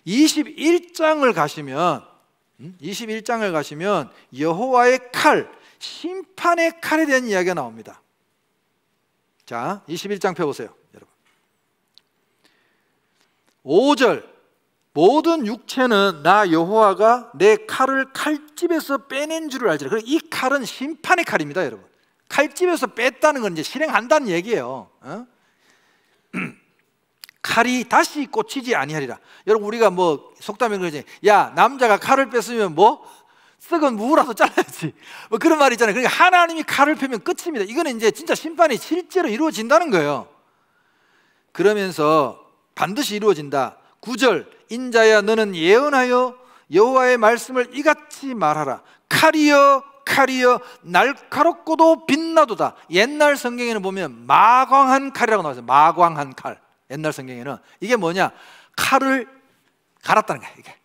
21장을 가시면 여호와의 칼, 심판의 칼에 대한 이야기가 나옵니다. 자 21장 펴보세요, 여러분. 5절, 모든 육체는 나 여호와가 내 칼을 칼집에서 빼낸 줄을 알지라. 그리고 이 칼은 심판의 칼입니다, 여러분. 칼집에서 뺐다는 건 이제 실행한다는 얘기예요. 칼이 다시 꽂히지 아니하리라. 여러분, 우리가 뭐 속담에 그러지, 야 남자가 칼을 뺐으면 뭐 썩은 무라도 잘라야지, 뭐 그런 말이 있잖아요. 그러니까 하나님이 칼을 펴면 끝입니다. 이거는 이제 진짜 심판이 실제로 이루어진다는 거예요. 그러면서 반드시 이루어진다. 9절, 인자야 너는 예언하여 여호와의 말씀을 이같이 말하라. 칼이여 칼이여 날카롭고도 빛나도다. 옛날 성경에는 보면 마광한 칼이라고 나와요. 마광한 칼. 옛날 성경에는 이게 뭐냐, 칼을 갈았다는 거예요. 이게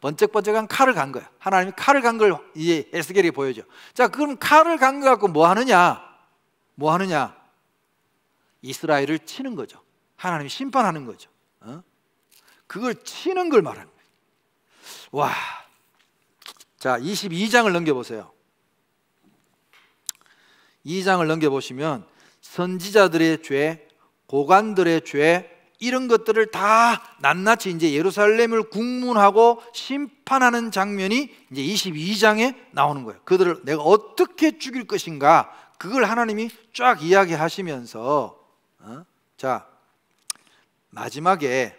번쩍번쩍한 칼을 간 거예요. 하나님이 칼을 간 걸 이제 에스겔이 보여줘. 자, 그럼 칼을 간 거 갖고 뭐 하느냐? 이스라엘을 치는 거죠. 하나님이 심판하는 거죠. 그걸 치는 걸 말하는 거예요. 와, 자 22장을 넘겨보세요. 2장을 넘겨보시면 선지자들의 죄, 고관들의 죄, 이런 것들을 다 낱낱이 이제 예루살렘을 국문하고 심판하는 장면이 이제 22장에 나오는 거예요. 그들을 내가 어떻게 죽일 것인가, 그걸 하나님이 쫙 이야기하시면서 자 마지막에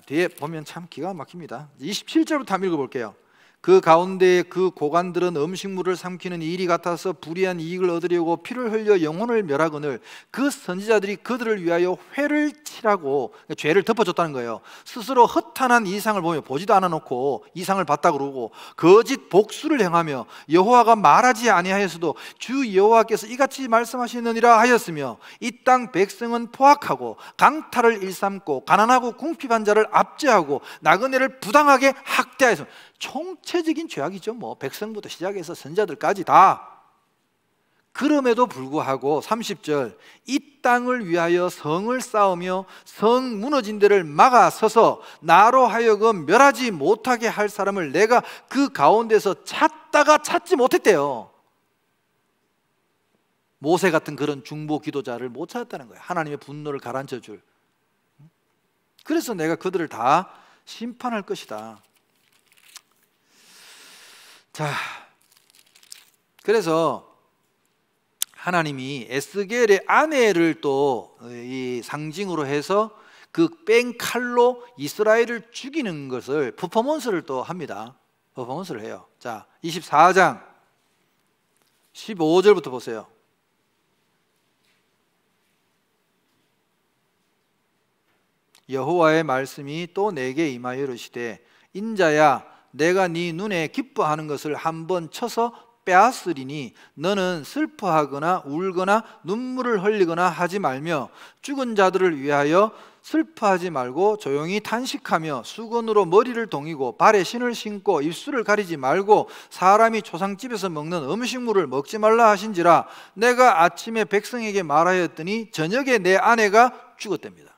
뒤에 보면 참 기가 막힙니다. 27절부터 한번 읽어볼게요. 그 가운데 그 고관들은 음식물을 삼키는 일이 같아서 불의한 이익을 얻으려고 피를 흘려 영혼을 멸하거늘 그 선지자들이 그들을 위하여 회를 치라고, 그러니까 죄를 덮어줬다는 거예요. 스스로 허탄한 이상을 보며 보지도 않아 놓고 이상을 봤다 그러고 거짓 복수를 행하며 여호와가 말하지 아니하였어도 주 여호와께서 이같이 말씀하시느니라 하였으며 이 땅 백성은 포악하고 강탈을 일삼고 가난하고 궁핍한 자를 압제하고 나그네를 부당하게 학대하여서, 총체적인 죄악이죠. 뭐 백성부터 시작해서 선자들까지 다. 그럼에도 불구하고 30절, 이 땅을 위하여 성을 쌓으며 성 무너진 데를 막아서서 나로 하여금 멸하지 못하게 할 사람을 내가 그 가운데서 찾다가 찾지 못했대요. 모세 같은 그런 중보 기도자를 못 찾았다는 거예요. 하나님의 분노를 가라앉혀 줄. 그래서 내가 그들을 다 심판할 것이다. 자, 그래서 하나님이 에스겔의 아내를 또 이 상징으로 해서 그 뺀 칼로 이스라엘을 죽이는 것을 퍼포먼스를 또 합니다. 퍼포먼스를 해요. 자, 24장 15절부터 보세요. 여호와의 말씀이 또 내게 임하여 이르시되 인자야, 내가 네 눈에 기뻐하는 것을 한번 쳐서 빼앗으리니 너는 슬퍼하거나 울거나 눈물을 흘리거나 하지 말며 죽은 자들을 위하여 슬퍼하지 말고 조용히 탄식하며 수건으로 머리를 동이고 발에 신을 신고 입술을 가리지 말고 사람이 초상집에서 먹는 음식물을 먹지 말라 하신지라 내가 아침에 백성에게 말하였더니 저녁에 내 아내가 죽었답니다.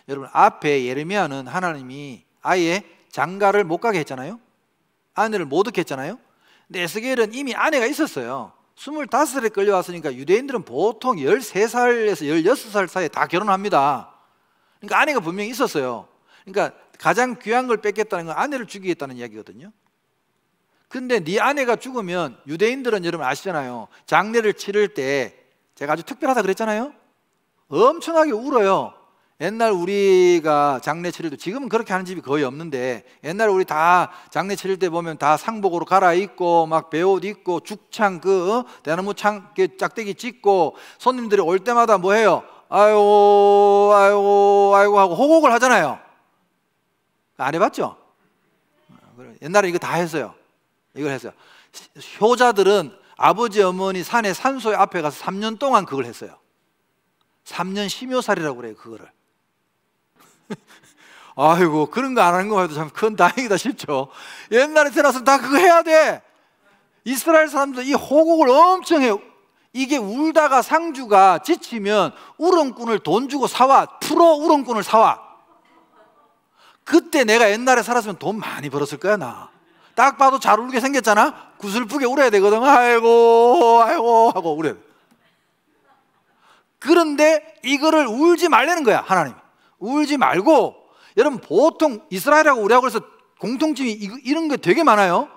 여러분, 앞에 예레미야는 하나님이 아예 장가를 못 가게 했잖아요. 아내를 못 얻게 했잖아요. 근데 에스겔은 이미 아내가 있었어요. 25살에 끌려왔으니까 유대인들은 보통 13살에서 16살 사이에 다 결혼합니다. 그러니까 아내가 분명히 있었어요. 그러니까 가장 귀한 걸 뺏겠다는 건 아내를 죽이겠다는 이야기거든요. 근데 네 아내가 죽으면 유대인들은 여러분 아시잖아요. 장례를 치를 때 제가 아주 특별하다 그랬잖아요. 엄청나게 울어요. 옛날 우리가 장례 치를 때, 지금은 그렇게 하는 집이 거의 없는데 옛날에 우리 다 장례 치를 때 보면 다 상복으로 갈아입고 막 배옷 입고 죽창 대나무 창 짝대기 찢고 손님들이 올 때마다 뭐 해요? 아이고 아이고 아이고 하고 호곡을 하잖아요. 안 해봤죠? 옛날에 이거 다 했어요. 이걸 했어요. 효자들은 아버지 어머니 산에 산소에 앞에 가서 3년 동안 그걸 했어요. 3년 심효살이라고 그래요. 그거를. 아이고, 그런 거 안 하는 거 해도 참 큰 다행이다 싶죠. 옛날에 태어나서 다 그거 해야 돼. 이스라엘 사람들 이 호곡을 엄청 해요. 이게 울다가 상주가 지치면 우렁꾼을 돈 주고 사와. 프로 우렁꾼을 사와. 그때 내가 옛날에 살았으면 돈 많이 벌었을 거야. 나 딱 봐도 잘 울게 생겼잖아. 구슬프게 울어야 되거든. 아이고 아이고 하고 울어야 돼. 그런데 이거를 울지 말라는 거야. 하나님 울지 말고. 여러분, 보통 이스라엘하고 우리하고 그래서 공통점이 이런 게 되게 많아요.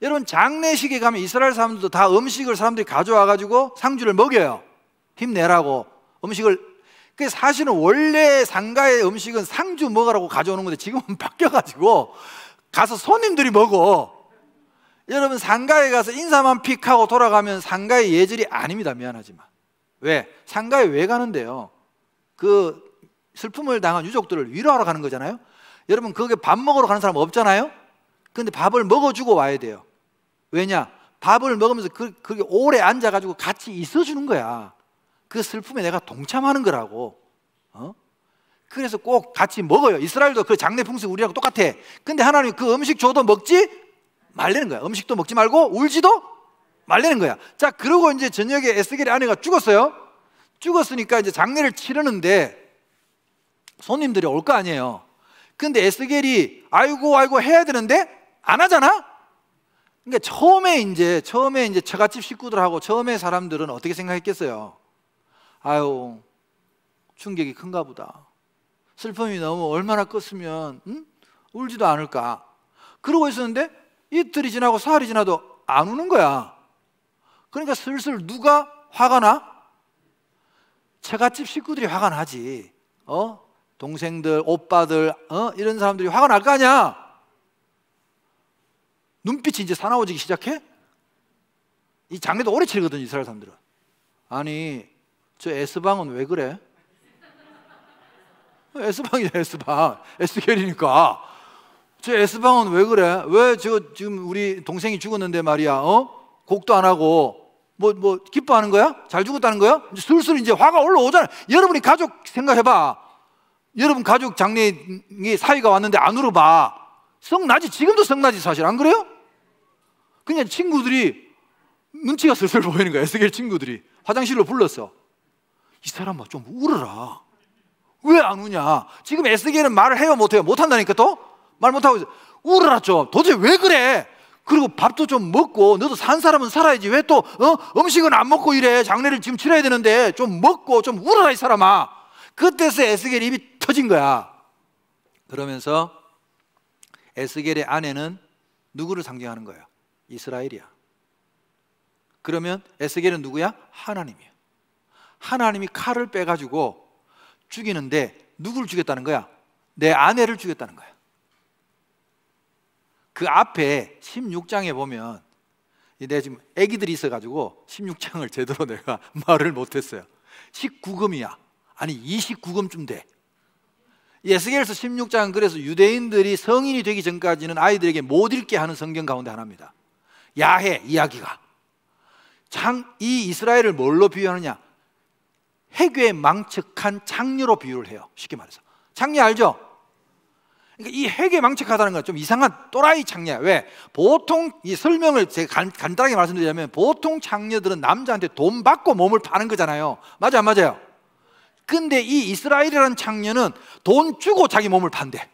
여러분, 장례식에 가면 이스라엘 사람들도 다 음식을 사람들이 가져와 가지고 상주를 먹여요. 힘내라고 음식을. 그 사실은 원래 상가의 음식은 상주 먹으라고 가져오는 건데 지금은 바뀌어가지고 가서 손님들이 먹어. 여러분, 상가에 가서 인사만 픽하고 돌아가면 상가의 예절이 아닙니다. 미안하지만. 왜? 상가에 왜 가는데요? 그 슬픔을 당한 유족들을 위로하러 가는 거잖아요. 여러분, 거기에 밥 먹으러 가는 사람 없잖아요. 근데 밥을 먹어주고 와야 돼요. 왜냐? 밥을 먹으면서 그게 오래 앉아가지고 같이 있어주는 거야. 그 슬픔에 내가 동참하는 거라고. 그래서 꼭 같이 먹어요. 이스라엘도 그 장례 풍습 우리랑 똑같아. 근데 하나님 그 음식 줘도 먹지 말라는 거야. 음식도 먹지 말고 울지도 말라는 거야. 자, 그러고 이제 저녁에 에스겔의 아내가 죽었어요. 죽었으니까 이제 장례를 치르는데 손님들이 올 거 아니에요. 근데 에스겔이 아이고 아이고 해야 되는데 안 하잖아. 그러니까 처음에 이제 처갓집 식구들하고 처음에 사람들은 어떻게 생각했겠어요? 아유, 충격이 큰가 보다. 슬픔이 너무 얼마나 컸으면 울지도 않을까. 그러고 있었는데 이틀이 지나고 사흘이 지나도 안 우는 거야. 그러니까 슬슬 누가 화가 나? 처갓집 식구들이 화가 나지. 동생들, 오빠들, 이런 사람들이 화가 날 거 아니야. 눈빛이 이제 사나워지기 시작해? 이 장례도 오래 치르거든 이스라엘 사람들은. 아니 저 에스방은 왜 그래? 에스방이야 에스방. 에스겔이니까. 저 에스방은 왜 그래? 왜 지금 우리 동생이 죽었는데 말이야, 곡도 안 하고 뭐 기뻐하는 거야? 잘 죽었다는 거야? 슬슬 이제 화가 올라오잖아. 여러분이 가족 생각해봐. 여러분 가족 장례에 사위가 왔는데 안 울어봐. 성나지. 지금도 성나지 사실. 안 그래요? 그냥 친구들이 눈치가 슬슬 보이는 거야. 에스겔 친구들이 화장실로 불렀어. 이 사람아 좀 울어라. 왜 안 우냐? 지금 에스겔은 말을 해요 못해요? 못한다니까. 또 말 못하고 있어. 울어라 좀. 도대체 왜 그래? 그리고 밥도 좀 먹고, 너도 산 사람은 살아야지. 왜 또 음식은 안 먹고 이래? 장례를 지금 치러야 되는데 좀 먹고 좀 울어라 이 사람아. 그때서 에스겔 입이 터진 거야. 그러면서 에스겔의 아내는 누구를 상징하는 거야? 이스라엘이야. 그러면 에스겔은 누구야? 하나님이야. 하나님이 칼을 빼가지고 죽이는데 누구를 죽였다는 거야? 내 아내를 죽였다는 거야. 그 앞에 16장에 보면, 내가 지금 애기들이 있어가지고 16장을 제대로 내가 말을 못했어요. 19금이야. 아니 29금쯤 돼. 에스겔서 16장은 그래서 유대인들이 성인이 되기 전까지는 아이들에게 못 읽게 하는 성경 가운데 하나입니다. 야해 이야기가. 이 이스라엘을 뭘로 비유하느냐? 해괴 망측한 장녀로 비유를 해요. 쉽게 말해서. 장녀 알죠? 그러니까 이 해괴 망측하다는 건 좀 이상한 또라이 장녀야. 왜? 보통 이 설명을 제가 간단하게 말씀드리자면, 보통 장녀들은 남자한테 돈 받고 몸을 파는 거잖아요. 맞아 안 맞아요? 근데 이 이스라엘이라는 장녀는 돈 주고 자기 몸을 판대.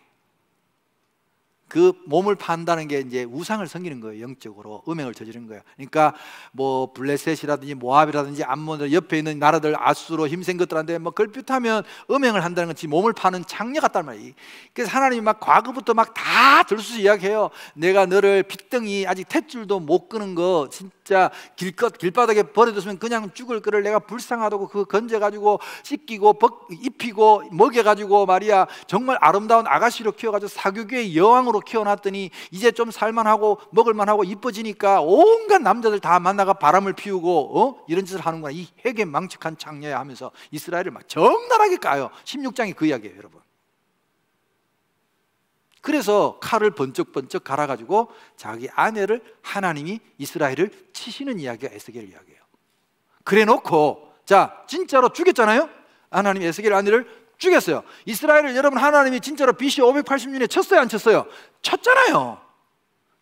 그 몸을 판다는 게 이제 우상을 섬기는 거예요. 영적으로 음행을 저지른 거예요. 그러니까 뭐 블레셋이라든지 모압이라든지 암몬들 옆에 있는 나라들 아수로 힘센 것들한테 뭐 걸핏하면 음행을 한다는 건 지 몸을 파는 장녀 같단 말이에요. 그래서 하나님이 막 과거부터 막 다 들수록 이야기해요. 내가 너를 핏덩이 아직 탯줄도 못 끄는 거 진짜 길바닥에 버려뒀으면 그냥 죽을 거를 내가 불쌍하다고 그거 건져가지고 씻기고 입히고 먹여가지고 말이야 정말 아름다운 아가씨로 키워가지고 사교계의 여왕으로 키워놨더니 이제 좀 살만하고 먹을만하고 이뻐지니까 온갖 남자들 다 만나가 바람을 피우고 이런 짓을 하는구나. 이 해괴 망측한 장녀야 하면서 이스라엘을 막 적나라하게 까요. 16장이 그 이야기예요, 여러분. 그래서 칼을 번쩍번쩍 갈아가지고 자기 아내를, 하나님이 이스라엘을 치시는 이야기가 에스겔 이야기예요. 그래 놓고 자 진짜로 죽였잖아요. 하나님이 에스겔 아내를 죽였어요. 이스라엘을 여러분 하나님이 진짜로 BC 580년에 쳤어요 안 쳤어요? 쳤잖아요.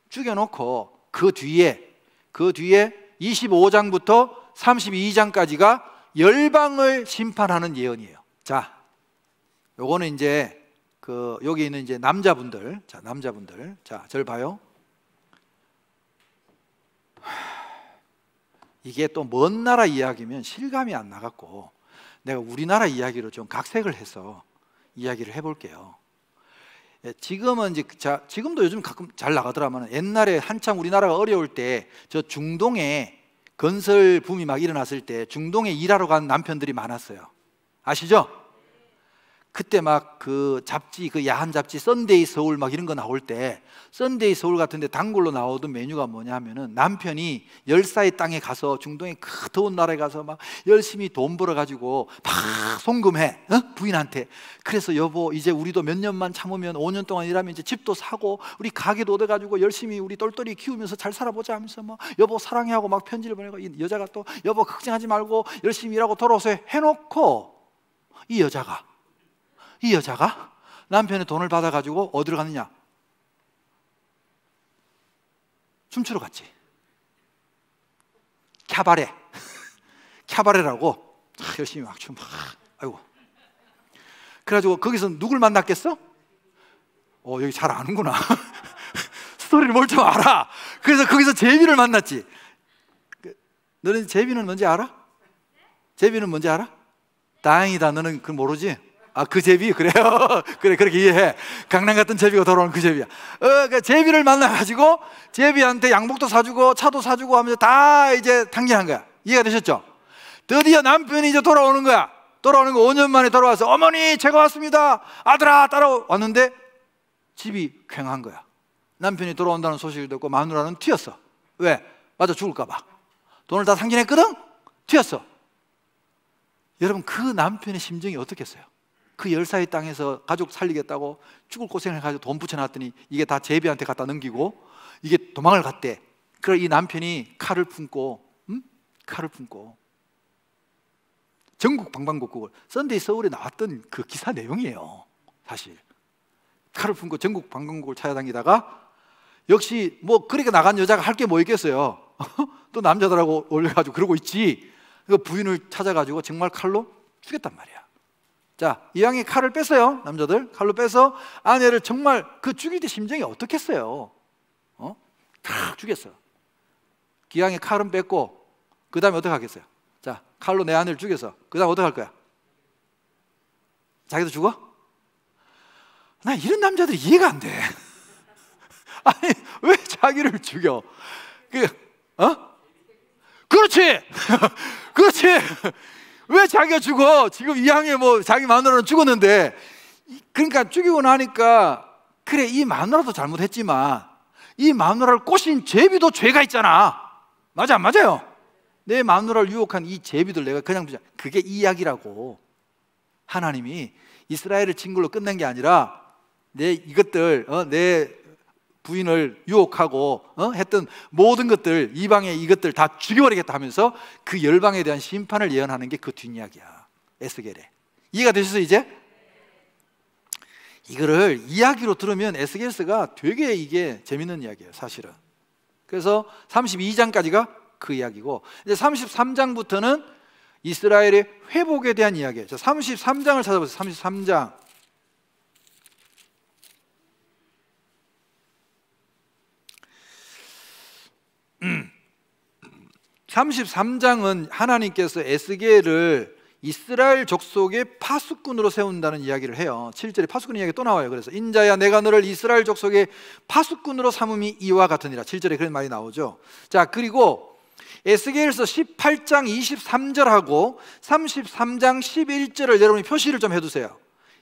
죽여놓고 그 뒤에 25장부터 32장까지가 열방을 심판하는 예언이에요. 자, 요거는 이제 여기 있는 이제 남자분들, 자, 저를 봐요. 이게 또 먼 나라 이야기면 실감이 안 나갖고 내가 우리나라 이야기로 좀 각색을 해서 이야기를 해볼게요. 지금은 이제 지금도 요즘 가끔 잘 나가더라만 옛날에 한참 우리나라가 어려울 때 저 중동에 건설 붐이 막 일어났을 때 중동에 일하러 간 남편들이 많았어요. 아시죠? 그때 막 그 잡지, 그 야한 잡지 썬데이 서울 막 이런 거 나올 때 썬데이 서울 같은데 단골로 나오던 메뉴가 뭐냐 하면은 남편이 열사의 땅에 가서 중동의 그 더운 나라에 가서 막 열심히 돈 벌어가지고 막 송금해, 부인한테. 그래서 여보 이제 우리도 몇 년만 참으면 5년 동안 일하면 이제 집도 사고 우리 가게도 얻어가지고 열심히 우리 똘똘이 키우면서 잘 살아보자 하면서 뭐 여보 사랑해 하고 막 편지를 보내고, 이 여자가 또 여보 걱정하지 말고 열심히 일하고 돌아오세요 해놓고 이 여자가 남편의 돈을 받아가지고 어디로 갔느냐? 춤추러 갔지. 캬바레라고 열심히 막 춤. 아이고. 그래가지고 거기서 누굴 만났겠어? 여기 잘 아는구나. 스토리를 뭘 좀 알아. 그래서 거기서 제비를 만났지. 너는 제비는 뭔지 알아? 제비는 뭔지 알아? 다행이다. 너는 그 모르지? 그 제비? 그래요. 그래, 그렇게 이해해. 강남 같은 제비가 돌아오는 그 제비야. 그 제비를 만나가지고 제비한테 양복도 사주고 차도 사주고 하면서 다 이제 탕진한 거야. 이해가 되셨죠? 드디어 남편이 이제 돌아오는 거야. 돌아오는 거 5년 만에 돌아와서 어머니 제가 왔습니다. 아들아 따라왔는데 집이 퀭한 거야. 남편이 돌아온다는 소식을 듣고 마누라는 튀었어. 왜? 맞아 죽을까 봐. 돈을 다 상진했거든? 튀었어. 여러분, 그 남편의 심정이 어떻겠어요? 그 열사의 땅에서 가족 살리겠다고 죽을 고생을 해가지고 돈 붙여놨더니 이게 다 제비한테 갖다 넘기고 이게 도망을 갔대. 그래 이 남편이 칼을 품고 전국 방방곡곡을, 썬데이 서울에 나왔던 그 기사 내용이에요. 사실 칼을 품고 전국 방방곡곡을 찾아다니다가 역시 뭐 그렇게 나간 여자가 할 게 뭐 있겠어요. 또 남자들하고 올려가지고 그러고 있지. 그 부인을 찾아가지고 정말 칼로 죽였단 말이야. 자, 이왕에 칼을 뺐어요. 남자들 칼로 빼서 아내를 정말 그 죽일 때 심정이 어떻겠어요? 다 죽였어. 기왕에 칼은 뺐고 그 다음에 어떻게 하겠어요? 자, 칼로 내 아내를 죽여서 그 다음 어떻게 할 거야? 자기도 죽어? 나 이런 남자들이 이해가 안 돼. 아니 왜 자기를 죽여? 그렇지. 그렇지. 왜 자기가 죽어? 지금 이왕에 뭐 자기 마누라는 죽었는데. 그러니까 죽이고 나니까 그래 이 마누라도 잘못했지만 이 마누라를 꼬신 제비도 죄가 있잖아. 맞아 안 맞아요? 내 마누라를 유혹한 이 제비들 내가 그냥 두자. 그게 이야기라고. 하나님이 이스라엘을 징벌로 끝낸 게 아니라 내 이것들 내 부인을 유혹하고 했던 모든 것들, 이방의 이것들 다 죽여버리겠다 하면서 그 열방에 대한 심판을 예언하는 게 그 뒷이야기야. 에스겔에. 이해가 되셨어요 이제? 이거를 이야기로 들으면 에스겔서가 되게 이게 재밌는 이야기예요 사실은. 그래서 32장까지가 그 이야기고 이제 33장부터는 이스라엘의 회복에 대한 이야기예요. 33장을 찾아보세요. 33장. 33장은 하나님께서 에스겔을 이스라엘 족속의 파수꾼으로 세운다는 이야기를 해요. 7절에 파수꾼 이야기가 또 나와요. 그래서 인자야 내가 너를 이스라엘 족속의 파수꾼으로 삼음이 이와 같으니라. 7절에 그런 말이 나오죠. 자, 그리고 에스겔서 18장 23절하고 33장 11절을 여러분이 표시를 좀 해두세요.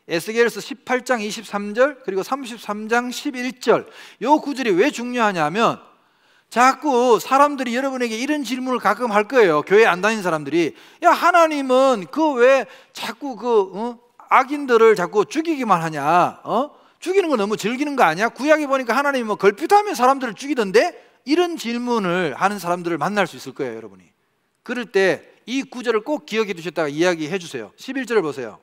에스겔서 18장 23절 그리고 33장 11절 요 구절이 왜 중요하냐면 자꾸 사람들이 여러분에게 이런 질문을 가끔 할 거예요. 교회 안 다니는 사람들이 야 하나님은 그 왜 자꾸 악인들을 자꾸 죽이기만 하냐? 죽이는 거 너무 즐기는 거 아니야? 구약에 보니까 하나님이 뭐 걸핏하면 사람들을 죽이던데? 이런 질문을 하는 사람들을 만날 수 있을 거예요 여러분이. 그럴 때 이 구절을 꼭 기억해 두셨다가 이야기해 주세요. 11절을 보세요.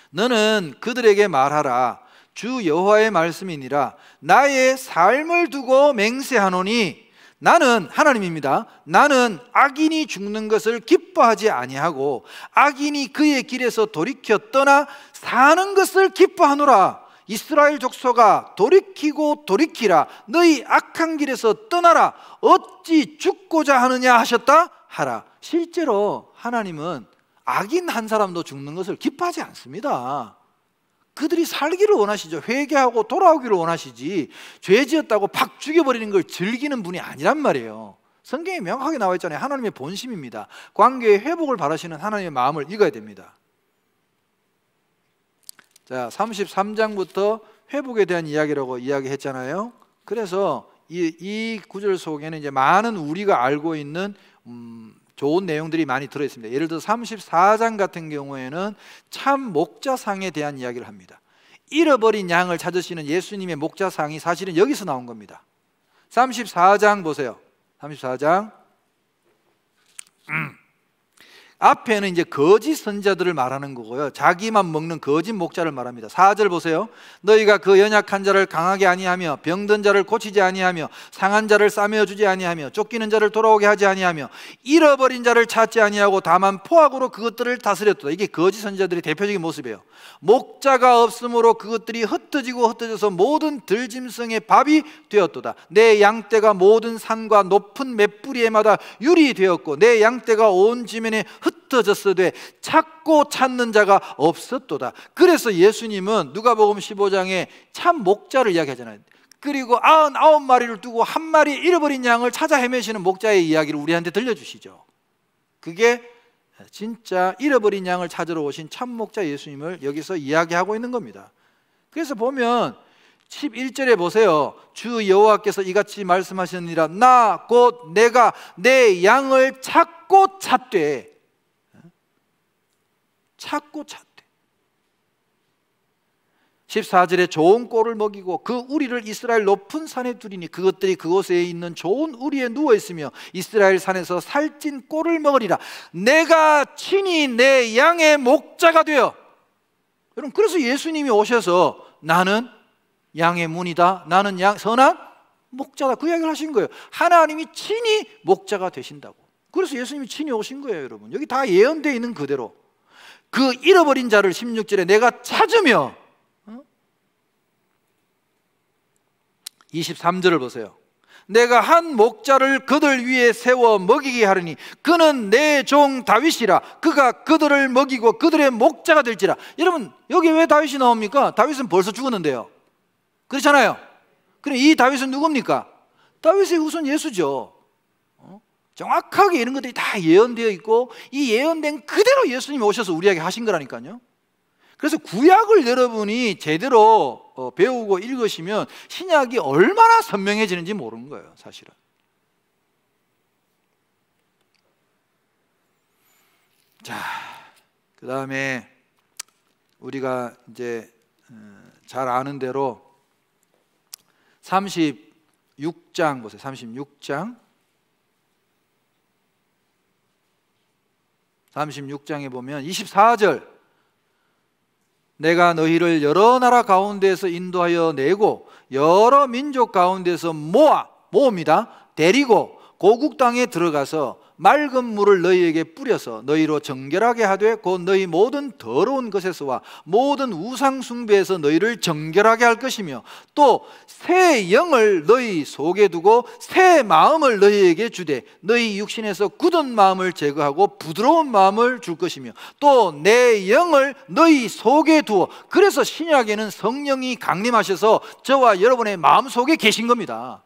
너는 그들에게 말하라. 주 여호와의 말씀이니라. 나의 삶을 두고 맹세하노니 나는 하나님입니다. 나는 악인이 죽는 것을 기뻐하지 아니하고 악인이 그의 길에서 돌이켜 떠나 사는 것을 기뻐하노라. 이스라엘 족속아 돌이키고 돌이키라. 너희 악한 길에서 떠나라. 어찌 죽고자 하느냐 하셨다 하라. 실제로 하나님은 악인 한 사람도 죽는 것을 기뻐하지 않습니다. 그들이 살기를 원하시죠. 회개하고 돌아오기를 원하시지 죄 지었다고 팍 죽여버리는 걸 즐기는 분이 아니란 말이에요. 성경에 명확하게 나와 있잖아요. 하나님의 본심입니다. 관계의 회복을 바라시는 하나님의 마음을 읽어야 됩니다. 자, 33장부터 회복에 대한 이야기라고 이야기했잖아요. 그래서 이 구절 속에는 이제 많은 우리가 알고 있는 좋은 내용들이 많이 들어있습니다. 예를 들어 34장 같은 경우에는 참 목자상에 대한 이야기를 합니다. 잃어버린 양을 찾으시는 예수님의 목자상이 사실은 여기서 나온 겁니다. 34장 보세요. 34장 앞에는 이제 거짓 선자들을 말하는 거고요. 자기만 먹는 거짓 목자를 말합니다. 4절 보세요. 너희가 그 연약한 자를 강하게 아니하며 병든 자를 고치지 아니하며 상한 자를 싸매어 주지 아니하며 쫓기는 자를 돌아오게 하지 아니하며 잃어버린 자를 찾지 아니하고 다만 포악으로 그것들을 다스렸도다. 이게 거짓 선자들의 대표적인 모습이에요. 목자가 없으므로 그것들이 흩어지고 흩어져서 모든 들짐승의 밥이 되었도다. 내 양떼가 모든 산과 높은 맷뿌리에마다 유리 되었고 내 양떼가 온 지면에 흩어졌으되 찾고 찾는 자가 없었도다. 그래서 예수님은 누가복음 15장에 참 목자를 이야기하잖아요. 그리고 99마리를 두고 한 마리 잃어버린 양을 찾아 헤매시는 목자의 이야기를 우리한테 들려주시죠. 그게 진짜 잃어버린 양을 찾으러 오신 참 목자 예수님을 여기서 이야기하고 있는 겁니다. 그래서 보면 11절에 보세요. 주 여호와께서 이같이 말씀하셨느니라. 나 곧 내가 내 양을 찾고 찾되. 찾고 찾되. 14절에 좋은 꼴을 먹이고 그 우리를 이스라엘 높은 산에 두리니 그것들이 그곳에 있는 좋은 우리에 누워 있으며 이스라엘 산에서 살찐 꼴을 먹으리라. 내가 친히 내 양의 목자가 되어. 여러분, 그래서 예수님이 오셔서 나는 양의 문이다, 나는 선한 목자다, 그 이야기를 하신 거예요. 하나님이 친히 목자가 되신다고. 그래서 예수님이 친히 오신 거예요. 여러분, 여기 다 예언되어 있는 그대로. 그 잃어버린 자를 16절에 내가 찾으며, 23절을 보세요. 내가 한 목자를 그들 위에 세워 먹이게 하리니 그는 내 종 다윗이라. 그가 그들을 먹이고 그들의 목자가 될지라. 여러분, 여기 왜 다윗이 나옵니까? 다윗은 벌써 죽었는데요. 그렇잖아요. 그럼 이 다윗은 누굽니까? 다윗의 후손 예수죠. 정확하게 이런 것들이 다 예언되어 있고 이 예언된 그대로 예수님이 오셔서 우리에게 하신 거라니까요. 그래서 구약을 여러분이 제대로 배우고 읽으시면 신약이 얼마나 선명해지는지 모르는 거예요, 사실은. 자, 그 다음에 우리가 이제 잘 아는 대로 36장 보세요. 36장에 보면 24절, 내가 너희를 여러 나라 가운데서 인도하여 내고 여러 민족 가운데서 모읍니다. 데리고 고국 땅에 들어가서 맑은 물을 너희에게 뿌려서 너희로 정결하게 하되 곧 너희 모든 더러운 것에서와 모든 우상 숭배에서 너희를 정결하게 할 것이며 또 새 영을 너희 속에 두고 새 마음을 너희에게 주되 너희 육신에서 굳은 마음을 제거하고 부드러운 마음을 줄 것이며 또 내 영을 너희 속에 두어. 그래서 신약에는 성령이 강림하셔서 저와 여러분의 마음 속에 계신 겁니다.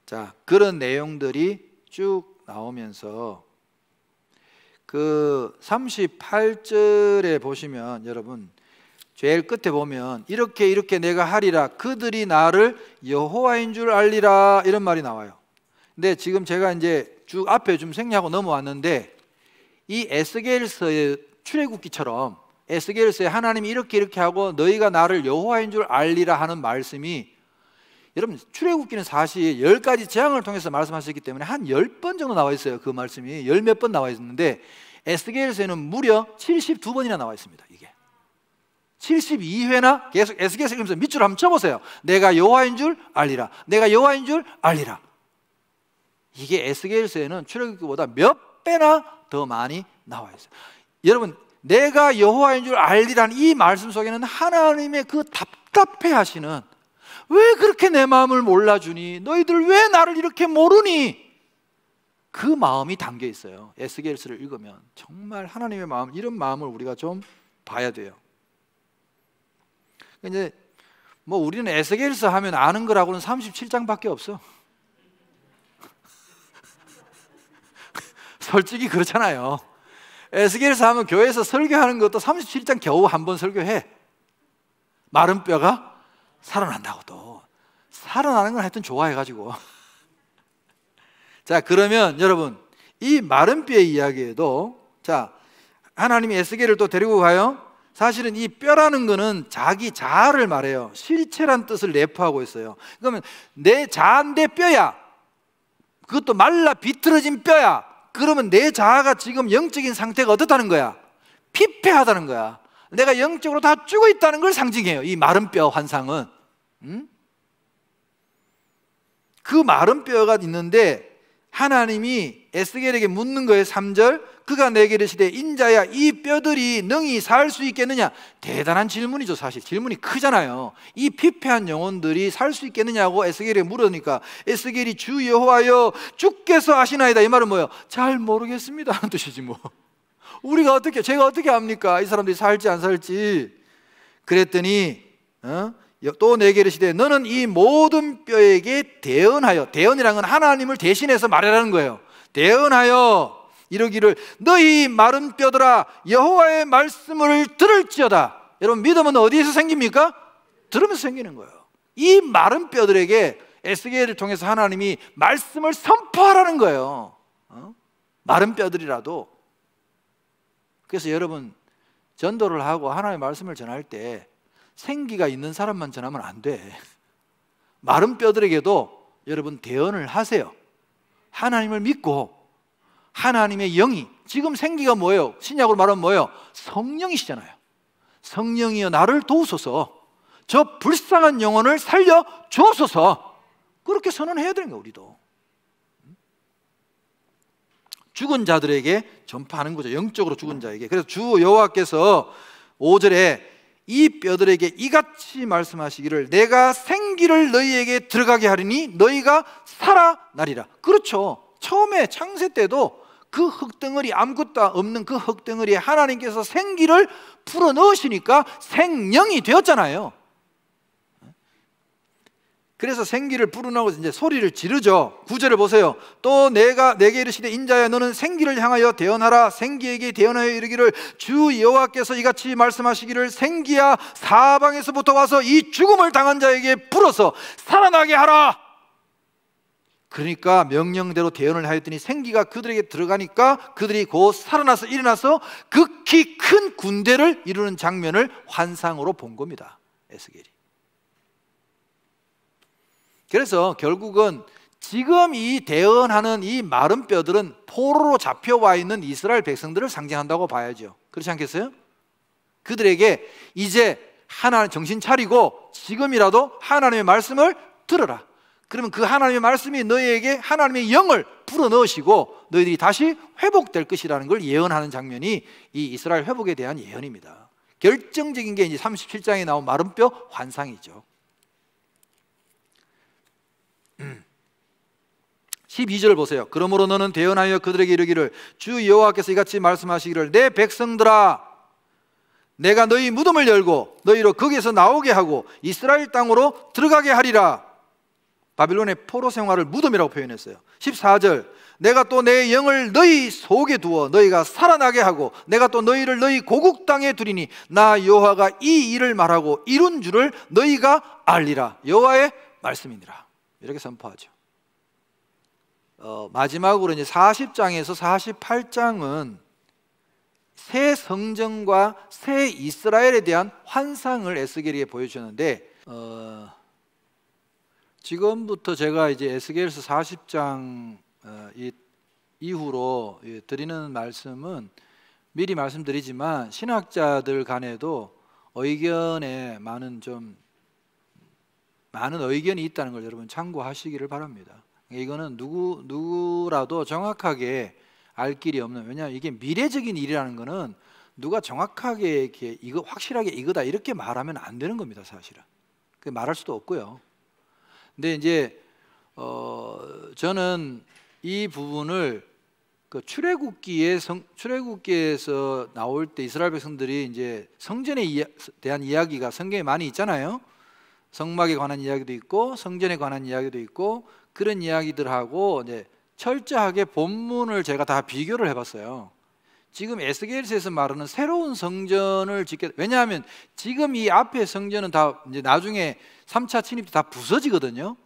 자, 그런 내용들이 쭉 나오면서 그 38절에 보시면 여러분 제일 끝에 보면 이렇게 내가 하리라 그들이 나를 여호와인 줄 알리라 이런 말이 나와요. 근데 지금 제가 이제 쭉 앞에 좀 생략하고 넘어왔는데 이 에스겔서의 출애굽기처럼 에스겔서에 하나님이 이렇게 하고 너희가 나를 여호와인 줄 알리라 하는 말씀이, 여러분 출애굽기는 사실 10가지 재앙을 통해서 말씀하셨기 때문에 한 10번 정도 나와 있어요. 그 말씀이 10몇 번 나와 있는데 에스겔서에는 무려 72번이나 나와 있습니다. 이게 72회나 계속 에스겔서 읽으면서 밑줄 한번 쳐보세요. 내가 여호와인 줄 알리라, 내가 여호와인 줄 알리라. 이게 에스겔서에는 출애굽기보다 몇 배나 더 많이 나와 있어요. 여러분, 내가 여호와인 줄 알리라는 이 말씀 속에는 하나님의 그 답답해하시는, 왜 그렇게 내 마음을 몰라주니? 너희들 왜 나를 이렇게 모르니? 그 마음이 담겨 있어요. 에스겔서를 읽으면 정말 하나님의 마음, 이런 마음을 우리가 좀 봐야 돼요. 이제 뭐 우리는 에스겔서 하면 아는 거라고는 37장밖에 없어. 솔직히 그렇잖아요. 에스겔서 하면 교회에서 설교하는 것도 37장 겨우 한 번 설교해. 마른 뼈가 살아난다고. 또 살아나는 건 하여튼 좋아해가지고. 자, 그러면 여러분 이 마른 뼈의 이야기에도, 자, 하나님이 에스겔을 또 데리고 가요. 사실은 이 뼈라는 거는 자기 자아를 말해요. 실체란 뜻을 내포하고 있어요. 그러면 내 자아인데 뼈야, 그것도 말라 비틀어진 뼈야. 그러면 내 자아가 지금 영적인 상태가 어떻다는 거야? 피폐하다는 거야. 내가 영적으로 다 죽어 있다는 걸 상징해요, 이 마른 뼈 환상은. 그 마른 뼈가 있는데 하나님이 에스겔에게 묻는 거예요. 3절, 그가 내게 이르시되 인자야 이 뼈들이 능히 살 수 있겠느냐. 대단한 질문이죠. 사실 질문이 크잖아요. 이 피폐한 영혼들이 살 수 있겠느냐고 에스겔에게 물으니까 에스겔이 주 여호와여 주께서 아시나이다. 이 말은 뭐예요? 잘 모르겠습니다 하는 뜻이지 뭐. 제가 어떻게 압니까? 이 사람들이 살지 안 살지. 그랬더니 또 내게 이르시되 너는 이 모든 뼈에게 대언하여, 대언이라는 건 하나님을 대신해서 말하라는 거예요. 대언하여 이러기를 너희 마른 뼈들아 여호와의 말씀을 들을지어다. 여러분, 믿음은 어디에서 생깁니까? 들으면서 생기는 거예요. 이 마른 뼈들에게 에스겔을 통해서 하나님이 말씀을 선포하라는 거예요. 마른 뼈들이라도. 그래서 여러분, 전도를 하고 하나님의 말씀을 전할 때 생기가 있는 사람만 전하면 안 돼. 마른 뼈들에게도 여러분 대언을 하세요. 하나님을 믿고 하나님의 영이, 지금 생기가 뭐예요? 신약으로 말하면 뭐예요? 성령이시잖아요. 성령이여 나를 도우소서, 저 불쌍한 영혼을 살려 주옵소서. 그렇게 선언해야 되는 거예요. 우리도 죽은 자들에게 전파하는 거죠. 영적으로 죽은 자에게. 그래서 주 여호와께서 5절에 이 뼈들에게 이같이 말씀하시기를 내가 생기를 너희에게 들어가게 하리니 너희가 살아나리라. 그렇죠. 처음에 창세 때도 그 흙덩어리, 아무것도 없는 그 흙덩어리에 하나님께서 생기를 풀어 넣으시니까 생명이 되었잖아요. 그래서 생기를 불어넣고 이제 소리를 지르죠. 9절을 보세요. 또 내가 내게 이르시되 인자야 너는 생기를 향하여 대언하라. 생기에게 대언하여 이르기를 주 여호와께서 이같이 말씀하시기를 생기야 사방에서부터 와서 이 죽음을 당한 자에게 불어서 살아나게 하라. 그러니까 명령대로 대언을 하였더니 생기가 그들에게 들어가니까 그들이 곧 살아나서 일어나서 극히 큰 군대를 이루는 장면을 환상으로 본 겁니다. 에스겔이. 그래서 결국은 지금 이 대언하는 이 마른 뼈들은 포로로 잡혀와 있는 이스라엘 백성들을 상징한다고 봐야죠. 그렇지 않겠어요? 그들에게 이제 하나님 정신 차리고 지금이라도 하나님의 말씀을 들어라. 그러면 그 하나님의 말씀이 너희에게 하나님의 영을 불어넣으시고 너희들이 다시 회복될 것이라는 걸 예언하는 장면이 이 이스라엘 회복에 대한 예언입니다. 결정적인 게 이제 37장에 나온 마른 뼈 환상이죠. 12절을 보세요. 그러므로 너는 대언하여 그들에게 이르기를 주 여호와께서 이같이 말씀하시기를 내 백성들아 내가 너희 무덤을 열고 너희로 거기에서 나오게 하고 이스라엘 땅으로 들어가게 하리라. 바빌론의 포로 생활을 무덤이라고 표현했어요. 14절 내가 또 내 영을 너희 속에 두어 너희가 살아나게 하고 내가 또 너희를 너희 고국 땅에 두리니 나 여호와가 이 일을 말하고 이룬 줄을 너희가 알리라. 여호와의 말씀이니라. 이렇게 선포하죠. 마지막으로 이제 40장에서 48장은 새 성전과 새 이스라엘에 대한 환상을 에스겔에게 보여주셨는데 지금부터 제가 이제 에스겔서 40장 이후로 드리는 말씀은 미리 말씀드리지만 신학자들 간에도 의견에 많은 의견이 있다는 걸 여러분 참고하시기를 바랍니다. 이거는 누구라도 정확하게 알 길이 없는, 왜냐하면 이게 미래적인 일이라는 거는 누가 정확하게 이렇게 이거 확실하게 이거다 이렇게 말하면 안 되는 겁니다. 사실은 말할 수도 없고요. 근데 이제 저는 이 부분을 그 출애굽기에서 나올 때 이스라엘 백성들이 이제 성전에 대한 이야기가 성경에 많이 있잖아요. 성막에 관한 이야기도 있고 성전에 관한 이야기도 있고 그런 이야기들하고 이제 철저하게 본문을 제가 다 비교를 해봤어요. 지금 에스겔서에서 말하는 새로운 성전을 왜냐하면 지금 이 앞에 성전은 다 이제 나중에 3차 침입 때 다 부서지거든요.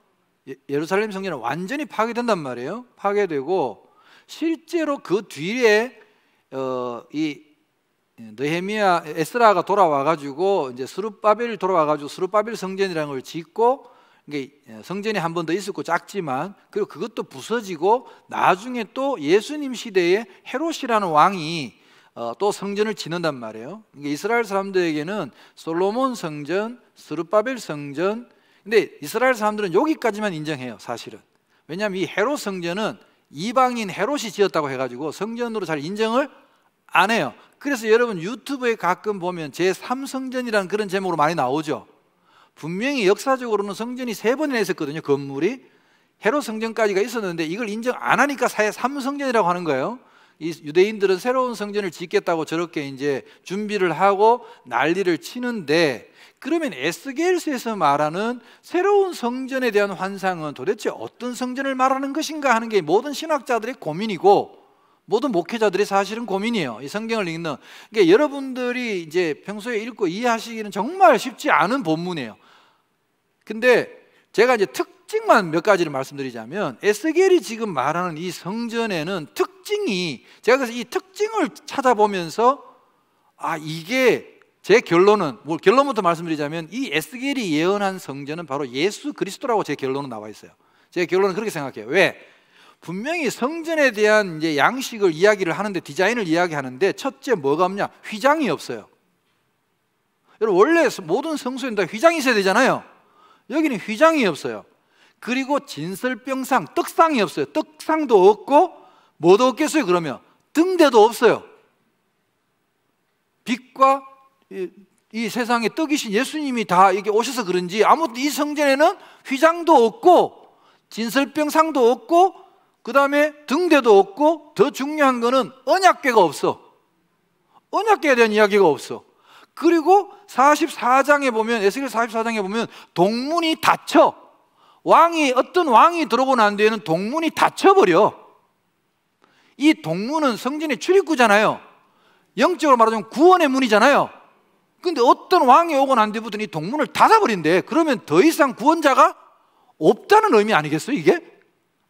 예루살렘 성전은 완전히 파괴된단 말이에요. 파괴되고 실제로 그 뒤에 이 느헤미야 에스라가 돌아와가지고 이제 스룹바벨이 돌아와가지고 스룹바벨 성전이라는 걸 짓고 이게 성전이 한 번 더 있었고 작지만 그리고 그것도 부서지고 나중에 또 예수님 시대에 헤롯이라는 왕이 또 성전을 짓는단 말이에요. 그러니까 이스라엘 사람들에게는 솔로몬 성전, 스룹바벨 성전. 근데 이스라엘 사람들은 여기까지만 인정해요. 사실은. 왜냐하면 이 헤롯 성전은 이방인 헤롯이 지었다고 해가지고 성전으로 잘 인정을 안 해요. 그래서 여러분 유튜브에 가끔 보면 제3성전이라는 그런 제목으로 많이 나오죠. 분명히 역사적으로는 성전이 3번이나 있었거든요. 건물이 헤롯 성전까지가 있었는데 이걸 인정 안 하니까 제3성전이라고 하는 거예요. 이 유대인들은 새로운 성전을 짓겠다고 저렇게 이제 준비를 하고 난리를 치는데, 그러면 에스겔서에서 말하는 새로운 성전에 대한 환상은 도대체 어떤 성전을 말하는 것인가 하는 게 모든 신학자들의 고민이고 모든 목회자들이 사실은 고민이에요. 이 성경을 읽는. 그러니까 여러분들이 이제 평소에 읽고 이해하시기는 정말 쉽지 않은 본문이에요. 근데 제가 이제 특징만 몇 가지를 말씀드리자면, 에스겔이 지금 말하는 이 성전에는 특징이, 제가 그래서 이 특징을 찾아보면서 이게 제 결론은, 결론부터 말씀드리자면 이 에스겔이 예언한 성전은 바로 예수 그리스도라고 제 결론은 나와 있어요. 제 결론은 그렇게 생각해요. 왜? 분명히 성전에 대한 이제 양식을 이야기를 하는데, 디자인을 이야기하는데, 첫째 뭐가 없냐? 휘장이 없어요. 여러분, 원래 모든 성소에는 다 휘장이 있어야 되잖아요. 여기는 휘장이 없어요. 그리고 진설병상, 떡상이 없어요. 떡상도 없고, 뭐도 없겠어요? 그러면 등대도 없어요. 빛과 이 세상에 떡이신 예수님이 다 이게 오셔서 그런지, 아무튼 이 성전에는 휘장도 없고 진설병상도 없고, 그 다음에 등대도 없고, 더 중요한 거는 언약궤가 없어. 언약궤에 대한 이야기가 없어. 그리고 44장에 보면, 에스겔 44장에 보면 동문이 닫혀. 어떤 왕이 들어오고 난 뒤에는 동문이 닫혀버려. 이 동문은 성전의 출입구잖아요. 영적으로 말하자면 구원의 문이잖아요. 근데 어떤 왕이 오고 난 뒤부터는 이 동문을 닫아버린대. 그러면 더 이상 구원자가 없다는 의미 아니겠어요, 이게?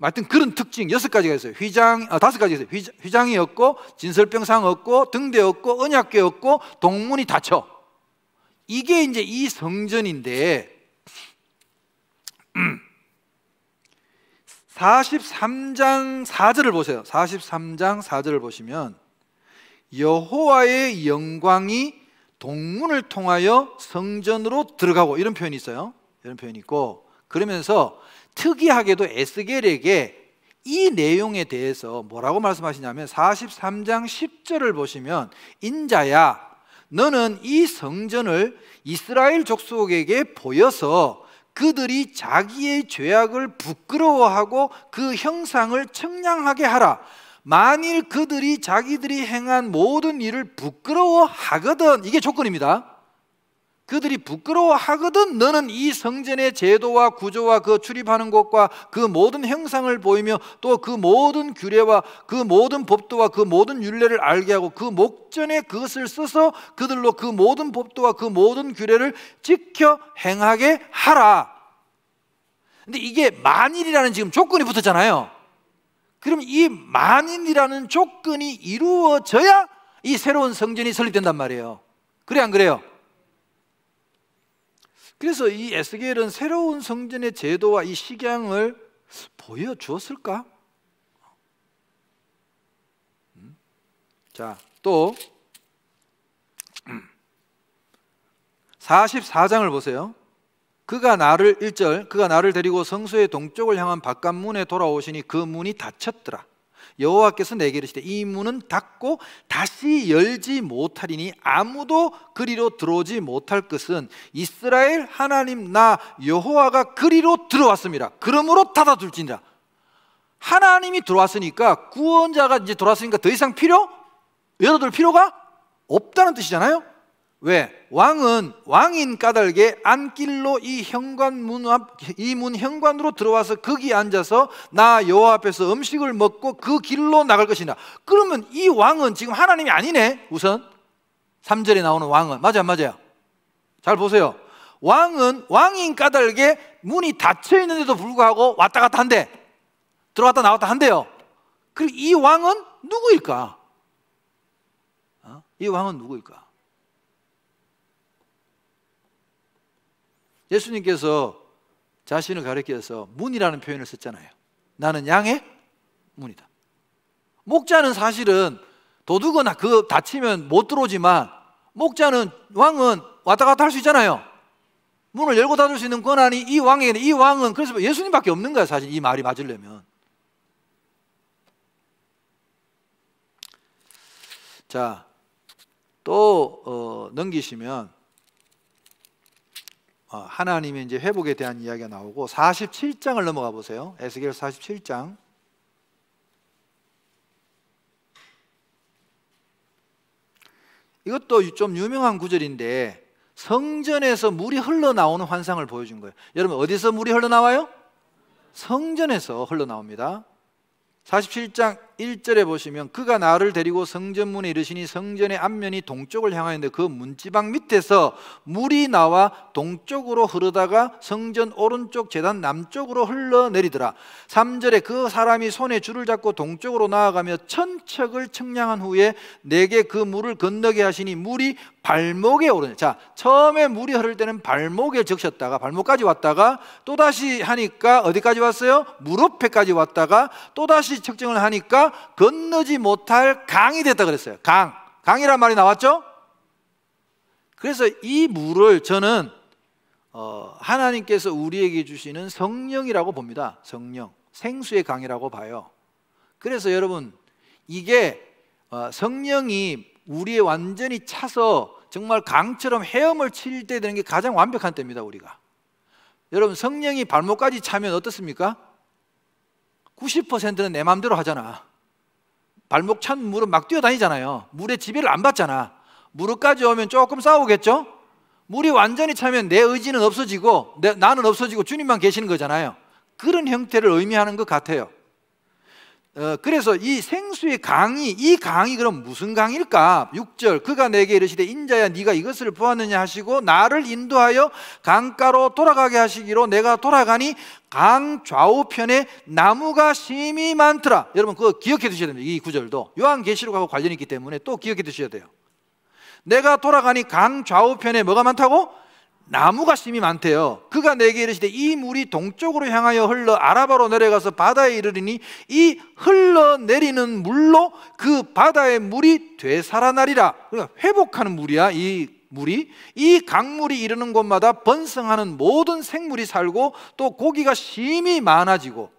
하여튼 그런 특징 6가지가 있어요. 5가지가 있어요. 휘장이 없고, 진설병상 없고, 등대 없고, 언약궤 없고, 동문이 닫혀. 이게 이제 이 성전인데, 43장 4절을 보세요. 43장 4절을 보시면, 여호와의 영광이 동문을 통하여 성전으로 들어가고, 이런 표현이 있어요. 이런 표현이 있고, 그러면서 특이하게도 에스겔에게 이 내용에 대해서 뭐라고 말씀하시냐면, 43장 10절을 보시면, 인자야, 너는 이 성전을 이스라엘 족속에게 보여서 그들이 자기의 죄악을 부끄러워하고 그 형상을 청량하게 하라. 만일 그들이 자기들이 행한 모든 일을 부끄러워하거든, 이게 조건입니다. 그들이 부끄러워하거든 너는 이 성전의 제도와 구조와 그 출입하는 곳과 그 모든 형상을 보이며, 또 그 모든 규례와 그 모든 법도와 그 모든 율례를 알게 하고, 그 목전에 그것을 써서 그들로 그 모든 법도와 그 모든 규례를 지켜 행하게 하라. 근데 이게 만일이라는 지금 조건이 붙었잖아요. 그럼 이 만일이라는 조건이 이루어져야 이 새로운 성전이 설립된단 말이에요. 그래 안 그래요? 그래서 이 에스겔은 새로운 성전의 제도와 이 식양을 보여주었을까? 자, 또 44장을 보세요. 그가 나를 1절, 그가 나를 데리고 성소의 동쪽을 향한 바깥문에 돌아오시니 그 문이 닫혔더라. 여호와께서 내게 이르시되 이 문은 닫고 다시 열지 못하리니 아무도 그리로 들어오지 못할 것은 이스라엘 하나님 나 여호와가 그리로 들어왔습니다. 그러므로 닫아둘지니라. 하나님이 들어왔으니까, 구원자가 이제 들어왔으니까 더 이상 열어둘 필요가 없다는 뜻이잖아요. 왜? 왕인 까닭에 안길로 이 문 현관으로 들어와서 거기 앉아서 나 여호와 앞에서 음식을 먹고 그 길로 나갈 것이다. 그러면 이 왕은 지금 하나님이 아니네. 우선 3절에 나오는 왕은 맞아요, 맞아요? 잘 보세요. 왕인 까닭에 문이 닫혀 있는데도 불구하고 왔다 갔다 한대. 들어왔다 나왔다 한대요. 그리고 이 왕은 누구일까? 이 왕은 누구일까? 예수님께서 자신을 가리켜서 문이라는 표현을 썼잖아요. 나는 양의 문이다. 목자는 사실은 도둑은 그 닫히면 못 들어오지만, 왕은 왔다 갔다 할 수 있잖아요. 문을 열고 닫을 수 있는 권한이 이 왕에게, 이 왕은 그래서 예수님밖에 없는 거야, 사실 이 말이 맞으려면. 자, 또 넘기시면 하나님의 이제 회복에 대한 이야기가 나오고 47장을 넘어가 보세요. 에스겔 47장. 이것도 좀 유명한 구절인데, 성전에서 물이 흘러나오는 환상을 보여준 거예요. 여러분, 어디서 물이 흘러나와요? 성전에서 흘러나옵니다. 47장 1절에 보시면 그가 나를 데리고 성전문에 이르시니 성전의 앞면이 동쪽을 향하였는데 그 문지방 밑에서 물이 나와 동쪽으로 흐르다가 성전 오른쪽 제단 남쪽으로 흘러내리더라. 3절에 그 사람이 손에 줄을 잡고 동쪽으로 나아가며 천척을 측량한 후에 내게 그 물을 건너게 하시니 물이 발목에 오르네. 자, 처음에 물이 흐를 때는 발목에 적셨다가 발목까지 왔다가 또다시 하니까 어디까지 왔어요? 무릎에까지 왔다가 또다시 측정을 하니까 건너지 못할 강이 됐다 그랬어요. 강이란 말이 나왔죠? 그래서 이 물을 저는 하나님께서 우리에게 주시는 성령이라고 봅니다. 성령, 생수의 강이라고 봐요. 그래서 여러분, 이게 성령이 우리의 완전히 차서 정말 강처럼 헤엄을 칠 때 되는 게 가장 완벽한 때입니다. 우리가, 여러분, 성령이 발목까지 차면 어떻습니까? 90%는 내 마음대로 하잖아. 발목 찬 물은 막 뛰어다니잖아요. 물에 지배를 안 받잖아. 무릎까지 오면 조금 싸우겠죠? 물이 완전히 차면 내 의지는 없어지고 나는 없어지고 주님만 계시는 거잖아요. 그런 형태를 의미하는 것 같아요. 그래서 이 생수의 강이, 이 강이 그럼 무슨 강일까? 6절, 그가 내게 이르시되 인자야 네가 이것을 보았느냐 하시고 나를 인도하여 강가로 돌아가게 하시기로 내가 돌아가니 강 좌우편에 나무가 심이 많더라. 여러분 그거 기억해 두셔야 됩니다. 이 구절도 요한계시록하고 관련이 있기 때문에 또 기억해 두셔야 돼요. 내가 돌아가니 강 좌우편에 뭐가 많다고? 나무가 심이 많대요. 그가 내게 이르시되 이 물이 동쪽으로 향하여 흘러 아라바로 내려가서 바다에 이르리니 이 흘러내리는 물로 그 바다의 물이 되살아나리라. 그러니까 회복하는 물이야. 이 물이, 이 강물이 이르는 곳마다 번성하는 모든 생물이 살고 또 고기가 심이 많아지고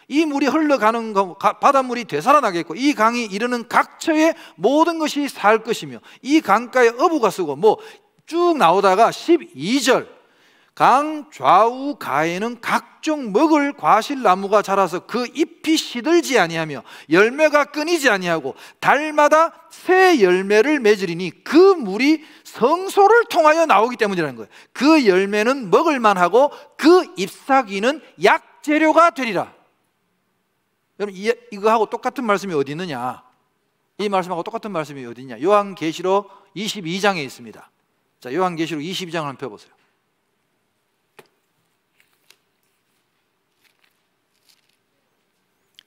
이 물이 흘러가는 바닷물이 되살아나겠고 이 강이 이르는 각처에 모든 것이 살 것이며 이 강가에 어부가 쓰고 쭉 나오다가 12절, 강 좌우 가에는 각종 먹을 과실나무가 자라서 그 잎이 시들지 아니하며 열매가 끊이지 아니하고 달마다 새 열매를 맺으리니 그 물이 성소를 통하여 나오기 때문이라는 거예요. 그 열매는 먹을 만하고 그 잎사귀는 약재료가 되리라. 여러분 이거하고 똑같은 말씀이 어디 있느냐? 이 말씀하고 똑같은 말씀이 어디 있냐? 요한계시록 22장에 있습니다. 자, 요한계시록 22장을 한번 펴보세요.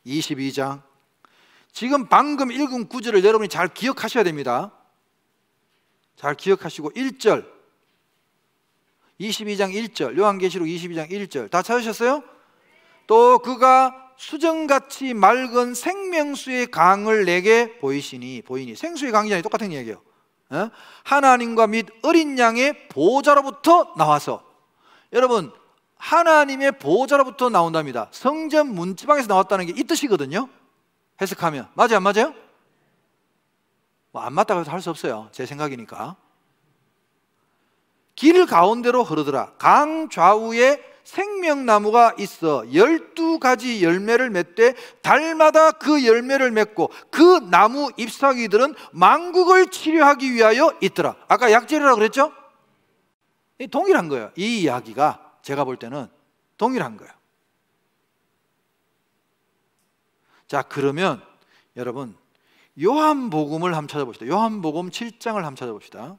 (22장) 지금 방금 읽은 구절을 여러분이 잘 기억하셔야 됩니다. 잘 기억하시고 1절 22장 1절 요한계시록 22장 1절 다 찾으셨어요? 또 그가 수정같이 맑은 생명수의 강을 내게 보이니 생수의 강이잖아요. 똑같은 얘기예요. 하나님과 및 어린 양의 보호자로부터 나와서, 여러분 하나님의 보호자로부터 나온답니다. 성전 문지방에서 나왔다는 게 이 뜻이거든요. 해석하면 맞아요 안 맞아요? 안 맞다고 해서 할 수 없어요. 제 생각이니까. 길 가운데로 흐르더라. 강 좌우에 생명나무가 있어 12가지 열매를 맺되 달마다 그 열매를 맺고 그 나무 잎사귀들은 만국을 치료하기 위하여 있더라. 아까 약재료라고 그랬죠? 동일한 거예요. 이 이야기가 제가 볼 때는 동일한 거예요. 자, 그러면 여러분 요한복음을 한번 찾아봅시다. 요한복음 7장을 한번 찾아봅시다.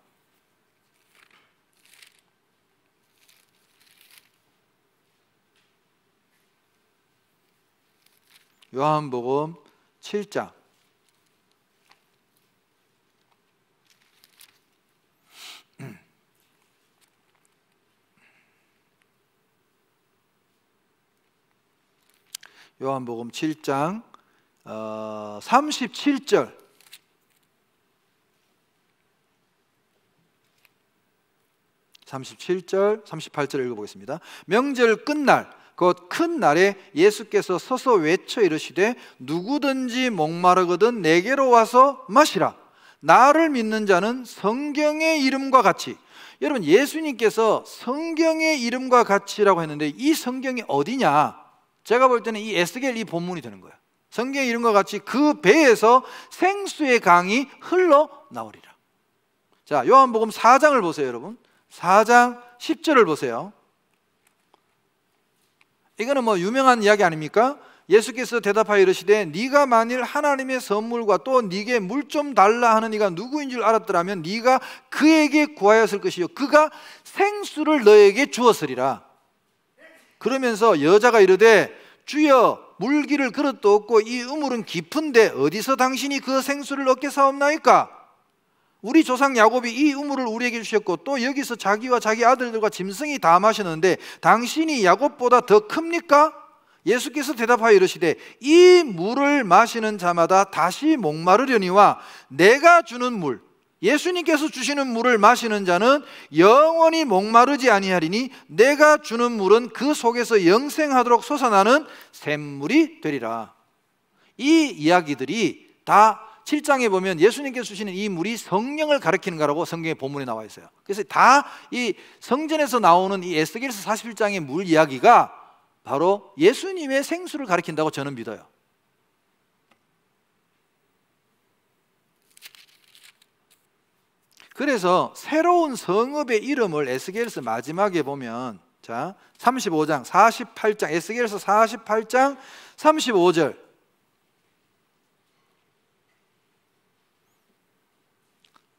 요한복음 7장 요한복음 7장 37절 38절 읽어보겠습니다. 명절 끝날 곧 큰 날에 예수께서 서서 외쳐 이르시되 누구든지 목마르거든 내게로 와서 마시라. 나를 믿는 자는 성경의 이름과 같이, 여러분 예수님께서 성경의 이름과 같이라고 했는데 이 성경이 어디냐? 제가 볼 때는 이 에스겔 이 본문이 되는 거예요. 성경의 이름과 같이 그 배에서 생수의 강이 흘러나오리라. 자, 요한복음 4장을 보세요. 여러분 4장 10절을 보세요. 이거는 유명한 이야기 아닙니까? 예수께서 대답하여 이르시되 네가 만일 하나님의 선물과 또 네게 물 좀 달라 하는 이가 누구인 줄 알았더라면 네가 그에게 구하였을 것이요 그가 생수를 너에게 주었으리라. 그러면서 여자가 이르되 주여 물기를 그릇도 없고 이 우물은 깊은데 어디서 당신이 그 생수를 얻게 사옵나이까? 우리 조상 야곱이 이 우물을 우리에게 주셨고 또 여기서 자기와 자기 아들들과 짐승이 다 마셨는데 당신이 야곱보다 더 큽니까? 예수께서 대답하여 이르시되 이 물을 마시는 자마다 다시 목마르려니와 내가 주는 물, 예수님께서 주시는 물을 마시는 자는 영원히 목마르지 아니하리니 내가 주는 물은 그 속에서 영생하도록 솟아나는 샘물이 되리라. 이 이야기들이 다 7장에 보면 예수님께서 주시는 이 물이 성령을 가리키는 거라고 성경의 본문에 나와 있어요. 그래서 다 이 성전에서 나오는 이 에스겔서 41장의 물 이야기가 바로 예수님의 생수를 가리킨다고 저는 믿어요. 그래서 새로운 성읍의 이름을 에스겔서 마지막에 보면 자 35장 48장 에스겔서 48장 35절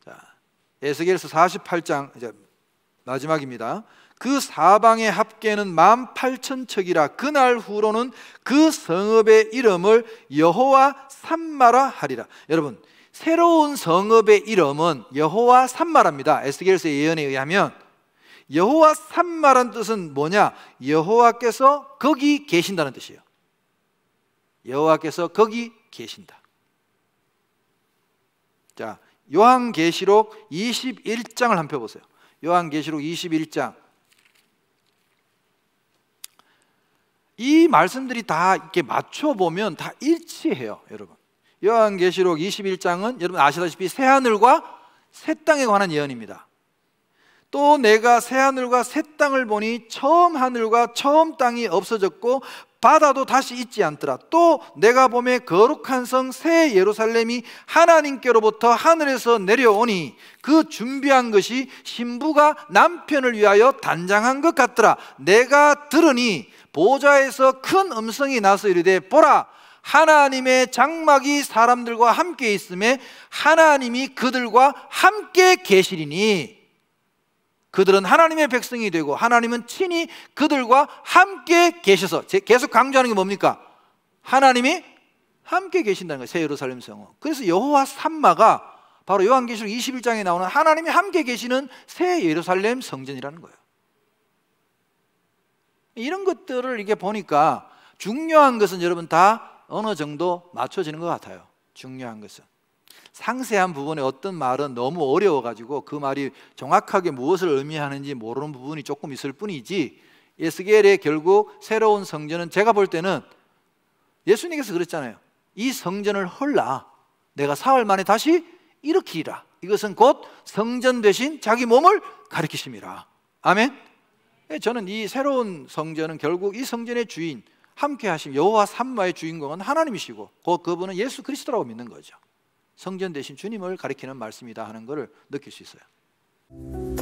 자 에스겔서 48장 이제 마지막입니다. 그 사방의 합계는 18,000척이라 그날 후로는 그 성읍의 이름을 여호와 삼마라 하리라. 여러분 새로운 성읍의 이름은 여호와 삼마랍니다. 에스겔서의 예언에 의하면 여호와 삼마란 뜻은 뭐냐? 여호와께서 거기 계신다는 뜻이에요. 여호와께서 거기 계신다. 자, 요한계시록 21장을 한번 펴보세요. 요한계시록 21장 이 말씀들이 다 이렇게 맞춰보면 다 일치해요, 여러분. 요한계시록 21장은 여러분 아시다시피 새하늘과 새 땅에 관한 예언입니다. 또 내가 새하늘과 새 땅을 보니 처음 하늘과 처음 땅이 없어졌고 바다도 다시 있지 않더라. 또 내가 보매 거룩한 성 새 예루살렘이 하나님께로부터 하늘에서 내려오니 그 준비한 것이 신부가 남편을 위하여 단장한 것 같더라. 내가 들으니 보좌에서 큰 음성이 나서 이르되 보라 하나님의 장막이 사람들과 함께 있음에 하나님이 그들과 함께 계시리니 그들은 하나님의 백성이 되고 하나님은 친히 그들과 함께 계셔서 계속 강조하는 게 뭡니까? 하나님이 함께 계신다는 거예요. 새 예루살렘 성은. 그래서 여호와 삼마가 바로 요한계시록 21장에 나오는 하나님이 함께 계시는 새 예루살렘 성전이라는 거예요. 이런 것들을 이렇게 보니까 중요한 것은 여러분 다 어느 정도 맞춰지는 것 같아요. 중요한 것은 상세한 부분에 어떤 말은 너무 어려워가지고 그 말이 정확하게 무엇을 의미하는지 모르는 부분이 조금 있을 뿐이지 에스겔의 결국 새로운 성전은 제가 볼 때는 예수님께서 그랬잖아요. 이 성전을 헐라 내가 사흘 만에 다시 일으키리라. 이것은 곧 성전 되신 자기 몸을 가리키심이라. 아멘. 저는 이 새로운 성전은 결국 이 성전의 주인 함께 하심 여호와 삼마의 주인공은 하나님이시고 그분은 예수 그리스도라고 믿는 거죠. 성전 되신 주님을 가리키는 말씀이다 하는 것을 느낄 수 있어요.